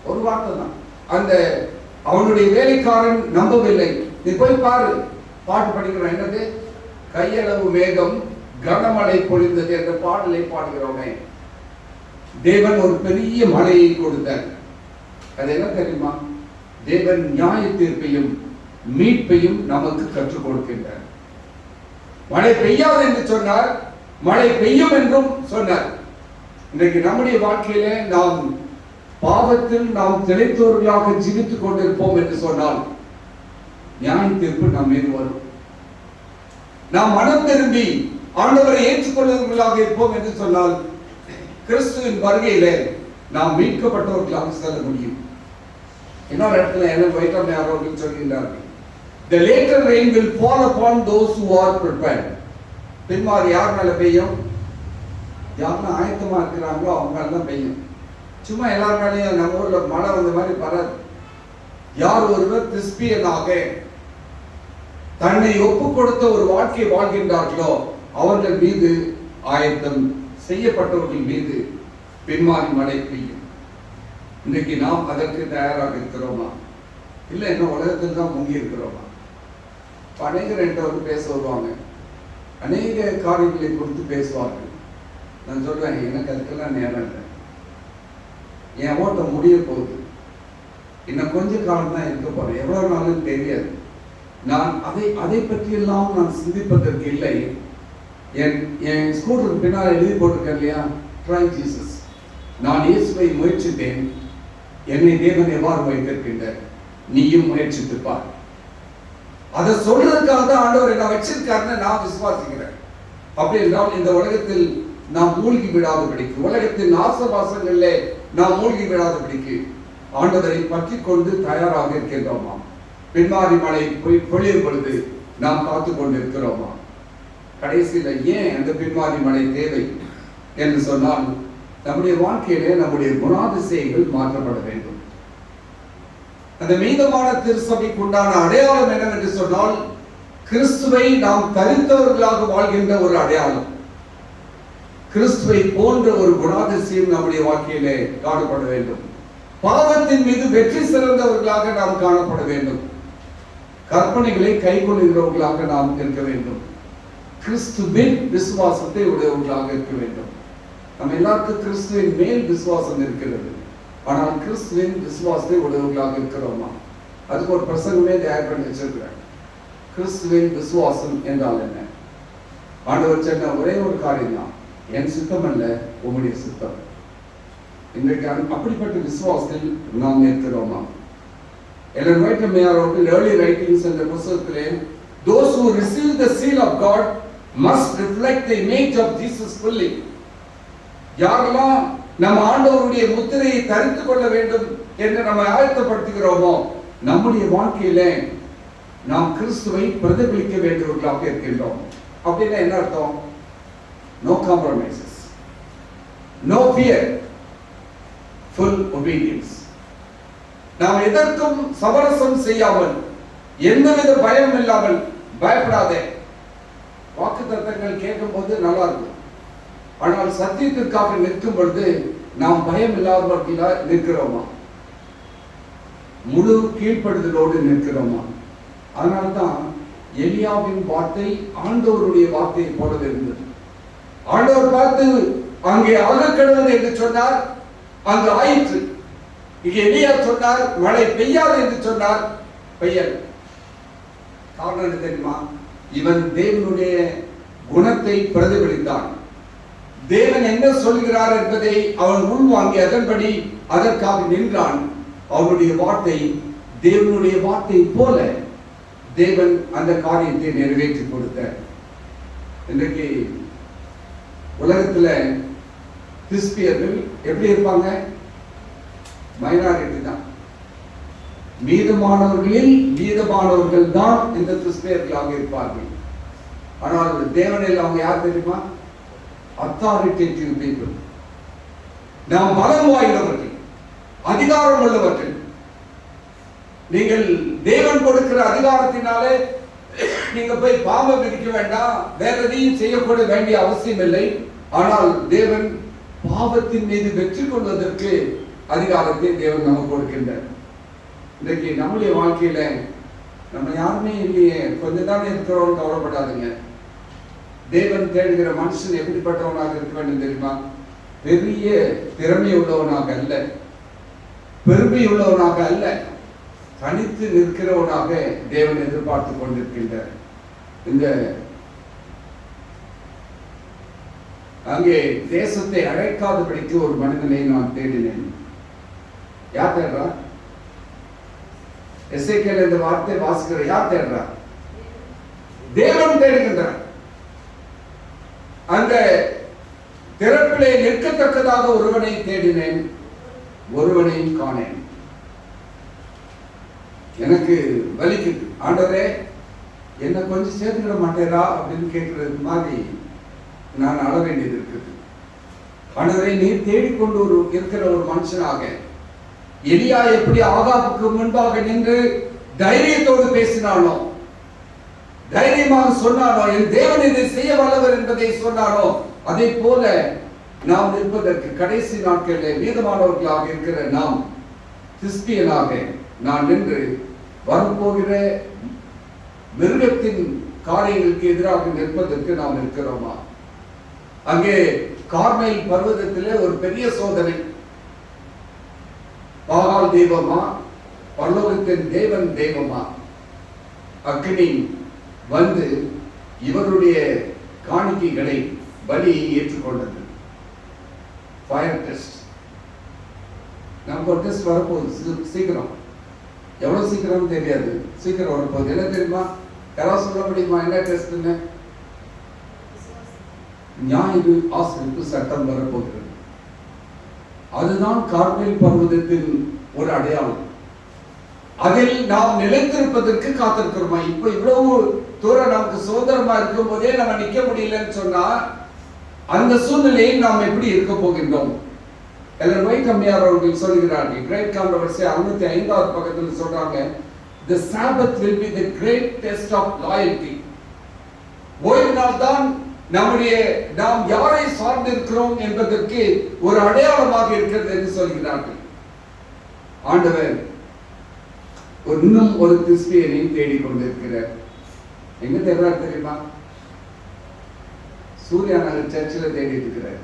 ஒரு வார்த்தை தான். அந்த அவனுடைய வேலைக்காரன் நம்பவில்லை. நீ போய் பாரு, பாட்டு படிக்கிறோம். என்னது? கையளவு மேகம் கனமழை பொழிந்தது என்ற பாடலை பாடுகிறோமே. தேவன் ஒரு பெரிய மழையை கொடுத்தார். அது என்ன தெரியுமா? தேவன் நியாய தீர்ப்பையும் மீட்பையும் நமக்கு கற்றுக் கொடுக்கின்றார். மழை பெய்யாது என்று சொன்னார், மழை பெய்யும் என்றும் சொன்னார். இன்றைக்கு நம்முடைய வாழ்க்கையில நாம் பாவத்தில் நாம் திளைத்தோர்களாக ஜீவித்துக் கொண்டிருப்போம் என்று சொன்னால் நியாய தீர்ப்பு நம் மீது வரும். நாம் மனம் திரும்பி ஆண்டவரை ஏற்றுக்கொள்வர்களாக இருப்போம் என்று சொன்னால் கிறிஸ்துவின் வருகையில நாம் மீட்கப்பட்டவர்களாக செல்ல முடியும். இன்னொரு இடத்துல என்ன வைட்டமின் அவர்கள் சொல்கின்றார்கள், the later rain will fall upon those who are prepared. பின்மாரி யார் மேல பெய்யும்? யாரெல்லாம் ஆயத்தமா இருக்கிறாங்களோ அவங்க மேல தான் பெய்யும். சும்மா எல்லார் மேலேயும் நம்ம ஊர்ல மழை வந்த மாதிரி பராது. யார் ஒருவர் கிறிஸ்பியனாக தன்னை ஒப்பு கொடுத்த ஒரு வாழ்க்கை வாழ்கின்றார்களோ அவர்கள் மீது, ஆயத்தம் செய்யப்பட்டவர்கள் மீது பின்மாறி மழை பெய்யும். இன்றைக்கு நாம் அதற்கு தயாராக இருக்கிறோமா? இல்லை இன்னும் உலகத்தில் தான் முங்கி இருக்கிறோமா? அநேகர் என்கிட்ட வந்து பேச வருவாங்க, அநேக காரியங்களை குறித்து பேசுவார்கள். நான் சொல்றேன், எனக்கு அதுக்கெல்லாம் நேரம் இல்லை, என் ஓட்டம் முடிய போகுது, இன்னும் கொஞ்ச காலம் தான் இருக்க போறேன், எவ்வளவு நாளும் தெரியாது. நான் அதை பற்றியெல்லாம் நான் சிந்திப்பதற்கு இல்லை. என் ஸ்கூட்டருக்கு பின்னால் எழுதி போட்டிருக்கேன் இல்லையா, ட்ரை ஜீசஸ். நான் இயேசுவை முயற்சித்தேன், என்னை தேவன் எவ்வாறு வைத்திருக்கின்றார், நீயும் முயற்சித்துப்பார். அதை சொல்றதுக்காக தான் ஆண்டவர் என்ன வச்சிருக்காருன்னு நான் விசுவாசிக்கிறேன். அப்படி என்றால் இந்த உலகத்தில் நாம் மூழ்கி விடாதபடிக்கு, உலகத்தின் ஆசபாசங்களிலே நாம் மூழ்கி விடாதபடிக்கு ஆண்டவரை பற்றி கொண்டு தயாராக இருக்கின்றோமா? பின்மாரி மழை பொழியும் பொழுது நாம் காத்து கொண்டு இருக்கிறோமா? கடைசியில ஏன் அந்த பின்மாரி மழை தேவை என்று சொன்னால், நம்முடைய வாழ்க்கையிலே நம்முடைய குணாதிசயங்கள் மாற்றப்பட வேண்டும். அந்த மீதமான திருச்சபைக்கு உண்டான அடையாளம் என்னவென்று சொன்னால், கிறிஸ்துவை நாம் தரித்தவர்களாக வாழ்கின்ற ஒரு அடையாளம். கிறிஸ்துவை போன்ற ஒரு குணாதிசயம் நம்முடைய வாழ்க்கையிலே காணப்பட வேண்டும். பாவத்தின் மீது வெற்றி சிறந்தவர்களாக நாம் காணப்பட வேண்டும். கற்பனைகளை கை கொள்ளுகிறவர்களாக நாம் இருக்க வேண்டும். கிறிஸ்துவின் விசுவாசத்தை உடையவர்களாக இருக்க வேண்டும். நம்ம எல்லாருக்கும் கிறிஸ்துவின் மேல் விசுவாசம் இருக்கிறது. ஆனால் கிறிஸ்துவின் விசுவாசத்தை உடையவர்களாக இருக்கிறோமா? அதுக்கு ஒரு பிரசங்கமே தயார் பண்ணி வச்சிருக்கிறேன். கிறிஸ்துவின் விசுவாசம் என்றால் என்ன? ஆண்டவர் சொன்ன ஒரே ஒரு காரியம் தான், என் சித்தம் அல்ல உம்முடைய சித்தம். இன்றைக்கு அப்படிப்பட்ட விசுவாசத்தில் நாம் இருக்கிறோமா? எலன் ஒயிட் அவர்கள் early writings என்ற புத்தகத்திலே, those who receive the seal of God must reflect the image of Jesus fully. யாரெல்லாம் நம்ம ஆண்டவருடைய முத்திரையை தரித்துக் கொள்ள வேண்டும் என்று நம்ம ஆயத்தப்படுத்துகிறோமோ, நம்முடைய வாழ்க்கையில நாம் கிறிஸ்துவை பிரதிபலிக்க வேண்டியவர்களாக இருக்கின்றோம். அப்படின்னா என்ன அர்த்தம்? No compromises, no fear, full obedience. நாம் எதற்கும் சமரசம் செய்யாமல், எந்தவித பயம் இல்லாமல், பயப்படாதே. வாக்குத்தத்தங்கள் கேட்கும் போது நல்லா இருக்கும், ஆனால் சத்தியத்திற்காக நிற்கும் பொழுது நாம் பயம் இல்லாதவர்களாக நிற்கிறோமா? முழு கீழ்ப்படுதலோடு நிற்கிறோமா? அதனால்தான் எலியாவின் வார்த்தை ஆண்டவருடைய வார்த்தையை போலவே இருந்தது. ஆண்டவர் பார்த்து அங்கே ஆகக்கடவுது என்று சொன்னார், அங்கு ஆயிற்று. இங்கே எலியா சொன்னார், மழை பெய்யாது என்று சொன்னார், பெய்யல். காரணம் என்ன தெரியுமா? இவன் தேவனுடைய குணத்தை பிரதிபலித்தான். தேவன் என்ன சொல்கிறார் என்பதை அவன் உள்வாங்கி அதன்படி அதற்காக நின்றான். அவனுடைய வார்த்தை தேவனுடைய வார்த்தை போல தேவன் அந்த காரியத்தை நிறைவேற்றி கொடுத்தார். இன்றைக்கு உலகத்துல கிறிஸ்தியர்கள் எப்படி இருப்பாங்க? மைனாரிட்டி தான். மீதமானவர்களில் மீதமானவர்கள் தான் இந்த கிறிஸ்தியர்களாக இருப்பார்கள். ஆனால் தேவனில் அவங்க யார் தெரியுமா? Authoritative people. நாம் பலம் வாய்ந்தவர்கள், அதிகாரம் உள்ளவர்கள். நீங்கள் தேவன் கொடுக்கிற அதிகாரத்தினாலே நீங்க போய் பாவம் விதிக்க வேண்டாம், வேற எதையும் செய்யக்கூட வேண்டிய அவசியம் இல்லை. ஆனால் தேவன் பாவத்தின் மீது வெற்றி கொள்வதற்கு அதிகாரத்தை தேவன் நமக்கு கொடுக்கின்றார். இன்றைக்கு நம்முடைய வாழ்க்கையில நம்ம யாருமே இல்லையே, கொஞ்சம் தான் இருக்கிறோம், கவலைப்படாதுங்க. தேவன் தேடுகிற மனுஷன் எப்படிப்பட்டவனாக இருக்க வேண்டும் தெரியுமா? பெரிய திறமை உள்ளவனாக அல்ல, பெருமை உள்ளவனாக அல்ல, தனித்து நிற்கிறவனாக தேவன் எதிர்பார்த்து கொண்டிருக்கின்றார். இந்த அங்கே தேசத்தை அழைக்காதபடிக்கு ஒரு மனிதனை நான் தேடினேன். யார் தேடுறா? எசேக்கியேல் இந்த வார்த்தை வாசிக்கிற யார் தேடுறா? தேவன் தேடுகின்றார். அந்த திறப்பிலே நிற்கத்தக்கதாக ஒருவனை தேடினேன், ஒருவனையும் காணேன். எனக்கு வலிக்குது, ஆண்டவரே என்ன கொஞ்சம் சேர்த்துக்கிட மாட்டேரா அப்படின்னு கேட்கறது மாதிரி நான் அழ வேண்டியது இருக்குது. ஆண்டவரே நீர் தேடிக்கொண்டு இருக்கிற ஒரு மனுஷனாக, எலியா எப்படி ஆகாபுக்கு முன்பாக நின்று தைரியத்தோடு பேசினானோ, தைரியமாக சொன்னானோ, என் தேவன் இதை செய்ய வல்லவர் என்பதை சொன்னானோ, அதை போல நாம் நிற்பதற்கு கடைசி நாட்களில் மீதமானவர்களாக இருக்கிற நாம் கிறிஸ்தியனாக நான் நின்று வரப்போகிற மிருகத்தின் காரியங்களுக்கு எதிராக நிற்பதற்கு நாம் இருக்கிறோமா? அங்கே கார்மேல் பர்வதத்திலே ஒரு பெரிய சோதனை. பாகால் தெய்வமா, பரலோகத்தின் தேவன் தெய்வமா? அக்னி வந்து இவருடைய காணிக்கைகளை பலியை ஏற்றுக்கொண்டது. Fire test. நமக்கு ஒரு டெஸ்ட் வரப்போகுது சீக்கிரம். எவ்வளவு சீக்கிரம் தெரியாது, சீக்கிரம் வரப்போகுது. என்ன தெரியுமா? யாராவது சொல்ல முடியுமா என்ன டெஸ்ட்னு? ஞாயிறு ஆசரிப்பு சட்டம் வரப்போகிறது. அதுதான் கார்மேல் பர்வதத்தின் ஒரு அடையாளம். அதில் நாம் நிலைத்திருப்பதற்கு காத்திருக்கிறோமா? இப்ப இவ்வளவு தூரம் நமக்கு சுதந்திரமா இருக்கும் போதே நம்ம நிக்க முடியலன்னு சொன்னா அந்த சூழ்நிலையில் நாம் எப்படி இருக்க போகின்றோம்? எல்லர் வைக்கம்மையார் அவர்கள் சொல்கிறார்கள், கிரேட் கான்ட்ரோவர்சி 65வது பக்கத்தில் சொல்றாங்க, the Sabbath will be the great test of loyalty. ஓய்வு நாள் தான் நாம் யாரை சார்ந்திருக்கிறோம் என்பதற்கு ஒரு அடையாளமாக இருக்கிறது என்று சொல்கிறார்கள். ஆண்டவர் இன்னும் ஒரு கிறிஸ்டியனை தேடிக்கொண்டிருக்கிறார். எங்க தேடுறாரு தெரியுமா? சூர்யா நகர் சர்ச்சில் தேடிட்டு இருக்கிறார்.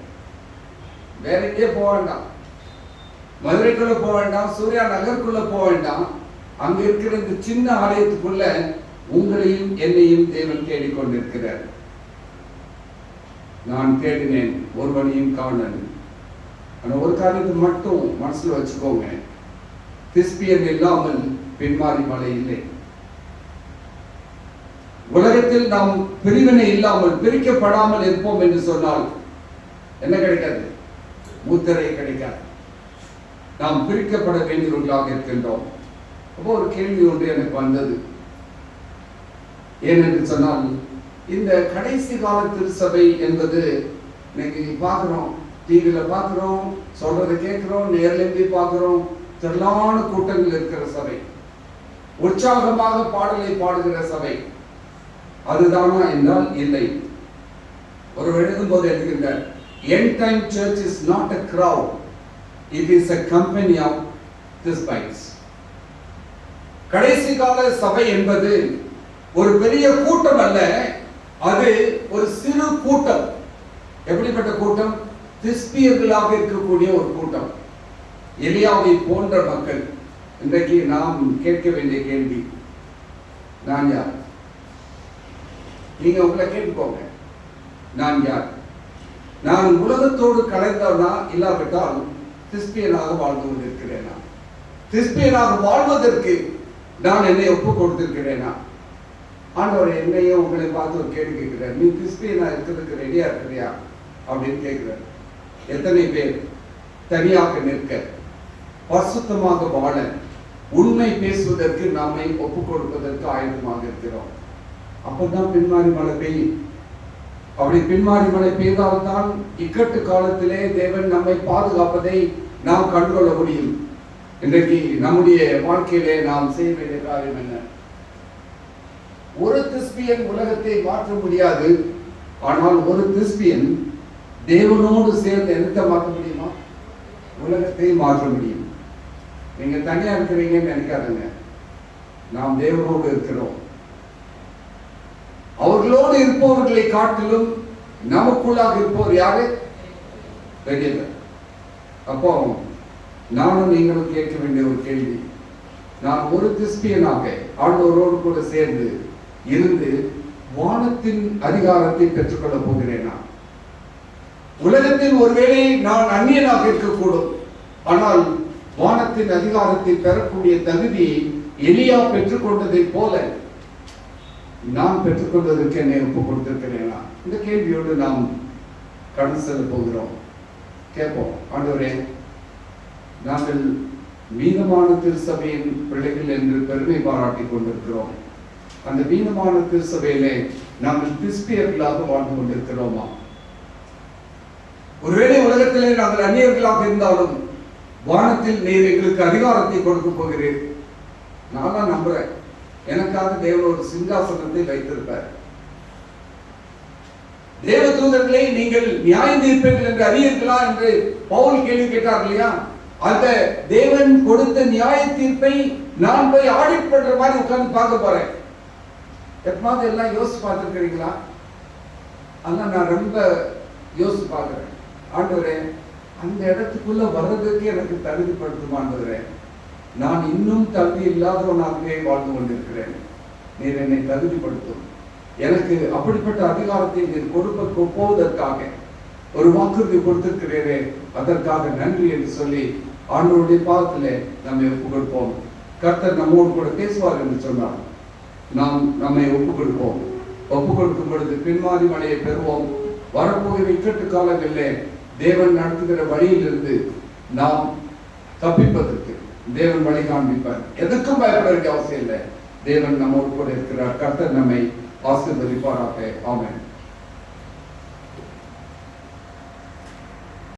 வேற எங்கேயே போக வேண்டாம், மதுரைக்குள்ள போக வேண்டாம், சூர்யா நகருக்குள்ள போக வேண்டாம். அங்க இருக்கிற இந்த சின்ன ஆலயத்துக்குள்ள உங்களையும் என்னையும் தேவன் தேடிக்கொண்டிருக்கிறார். நான் தேடினேன், ஒருவனையும் காணேன். ஆனா ஒரு காரியத்தை மட்டும் மனசுல வச்சுக்கோங்க, திஸ்பியன் இல்லாமல் பின்மாரி மலை இல்லை. உலகத்தில் நாம் பிரிவினை இல்லாமல் பிரிக்கப்படாமல் இருப்போம் என்று சொன்னால் என்ன கிடைக்காது? முத்திரை கிடைக்காது. நாம் பிரிக்கப்பட வேண்டியவர்களாக இருக்கின்றோம். அப்போ ஒரு கேள்வி ஒன்று எனக்கு வந்தது. ஏனென்று சொன்னால், இந்த கடைசி கால திருச்சபை என்பது இன்னைக்கு பார்க்கிறோம், டிவியில பார்க்கிறோம், சொல்றதை கேட்கிறோம், நேரில் போய் பார்க்கிறோம், திரளான கூட்டங்கள் இருக்கிற சபை, உற்சாகமாக பாடலை பாடுகிற சபை. அதுதானா என்றால் இல்லை. ஒரு எழுதும் போது எழுதுகின்றார், end time church is not a crowd, it is a company of Thespians. கடைசி கால சபை என்பது ஒரு பெரிய கூட்டம் அல்ல, அது ஒரு சிறு கூட்டம். எப்படிப்பட்ட கூட்டம்? திஸ்பியர்களாக இருக்கக்கூடிய ஒரு கூட்டம், எலியாவை போன்ற மக்கள். இன்றைக்கு நாம் கேட்க வேண்டிய கேள்வி, நான் யார்? நீங்க உங்களை கேட்டுக்கோங்க, நான் யார்? நான் உலகத்தோடு கலந்தவனா, இல்லாவிட்டால் திஸ்பியனாக வாழ்ந்து கொண்டிருக்கிறேனா? திஸ்பியனாக வாழ்வதற்கு நான் என்னை ஒப்பு கொடுத்திருக்கிறேனா? ஆண்டவர் என்னையும் உங்களை பார்த்து ஒரு கேள்வி கேட்கிறார், நீ கிறிஸ்டியனா இருக்கிறதுக்கு ரெடியா இருக்கிறியா அப்படின்னு கேட்கிறார். எத்தனை பேர் தனியாக நிற்க, பரிசுத்தமாக வாழ, உண்மை பேசுவதற்கு நாமை ஒப்பு கொடுப்பதற்கு ஆயத்தமாக இருக்கிறோம்? அப்பதான் பின்மாரி மழை பெய்யும். அப்படி பின்மாரி மழை பெய்தால்தான் இக்கட்டு காலத்திலே தேவன் நம்மை பாதுகாப்பதை நாம் கண்டுகொள்ள முடியும். இன்றைக்கு நம்முடைய வாழ்க்கையிலே நாம் செய்ய வேண்டிய காரியம் என்ன? ஒரு திஸ்பியன் உலகத்தை மாற்ற முடியாது, ஆனால் ஒரு திஸ்பியன் தேவனோடு சேர்ந்து என்னத்தை மாற்ற முடியுமா? உலகத்தை மாற்ற முடியும். நீங்க தனியா இருக்கிறீங்கன்னு நினைக்காதுங்க, நாம் தேவனோடு இருக்கிறோம். அவர்களோடு இருப்பவர்களை காட்டிலும் நமக்குள்ளாக இருப்பவர் யாரு? பெரியவர். அப்போ நானும் நீங்களும் கேட்க வேண்டிய ஒரு கேள்வி, நான் ஒரு கிறிஸ்டியனாக ஆண்டவரோடு கூட சேர்ந்து இருந்து வானத்தின் அதிகாரத்தை பெற்றுக்கொள்ள போகிறேனா? உலகத்தில் ஒருவேளை நான் அந்நியனாக இருக்கக்கூடும், ஆனால் வானத்தின் அதிகாரத்தை பெறக்கூடிய தகுதியை எலியா பெற்றுக்கொண்டதை போல நான் பெற்றுக்கொள்வதற்கு என்னை ஒப்பு கொடுத்திருக்கிறேனா? இந்த கேள்வியோடு நாம் கடந்து செல்ல போகிறோம். கேட்போம், ஆண்டவரே, நாங்கள் மீனமான திருச்சபையின் பிள்ளைகள் என்று பெருமை பாராட்டிக் கொண்டிருக்கிறோம். அந்த மீனமான திருச்சபையிலே நாங்கள் கிறிஸ்தியர்களாக வாழ்ந்து கொண்டிருக்கிறோமா? ஒருவேளை உலகத்திலே நாங்கள் அந்நியர்களாக இருந்தாலும் வானத்தில் நீர் எங்களுக்கு அதிகாரத்தை கொடுக்க போகிறீர். நான் தான் நம்புறேன், எனக்காக தேவன் ஒரு சிங்காசனத்தை வைத்திருப்பார். தேவ தூதர்களை நீங்கள் நியாயம் தீர்ப்பீர்கள் என்று அறியீர்களா என்று பவுல் கேள்வி கேட்டார் இல்லையா? அந்த தேவன் கொடுத்த நியாய தீர்ப்பை நான் போய் ஆடிட் பண்ற மாதிரி உட்கார்ந்து பார்க்க போறேன். எப்பமாவது எல்லாம் யோசிச்சு பார்த்துருக்கிறீங்களா? அதெல்லாம் நான் ரொம்ப யோசிச்சு பார்க்கிறேன். ஆண்டவரே, அந்த இடத்துக்குள்ள வர்றதுக்கு எனக்கு தகுதிப்படுத்தும் ஆண்டவரே. நான் இன்னும் தகுதி இல்லாதவனாகவே வாழ்ந்து கொண்டிருக்கிறேன். நீர் என்னை தகுதிப்படுத்தும். எனக்கு அப்படிப்பட்ட அதிகாரத்தை நீர் கொடுக்க போவதற்காக ஒரு வாக்குறுதி கொடுத்திருக்கிறீரே, அதற்காக நன்றி என்று சொல்லி ஆண்டவருடைய பாதத்திலே நம்மை ஒப்புக் கொடுப்போம். கர்த்தர் நம்மோடு கூட பேசுவார் என்று சொன்னார். நாம் நம்மை ஒப்புக் கொடுப்போம். ஒப்புக் கொடுக்கும் பொழுது பின்மாரி மழையை பெறுவோம். வரப்போகிற இக்கட்டு காலங்களிலே தேவன் நடத்துகிற வழியிலிருந்து நாம் தப்பிப்பதற்கு தேவன் வழி காண்பிப்பார். எதுக்கும் பயப்பட வேண்டிய அவசியம் இல்லை. தேவன் நம்மோடு கூட இருக்கிறார். கர்த்தர் நம்மை ஆசீர்வதிப்பாராக. ஆமென்.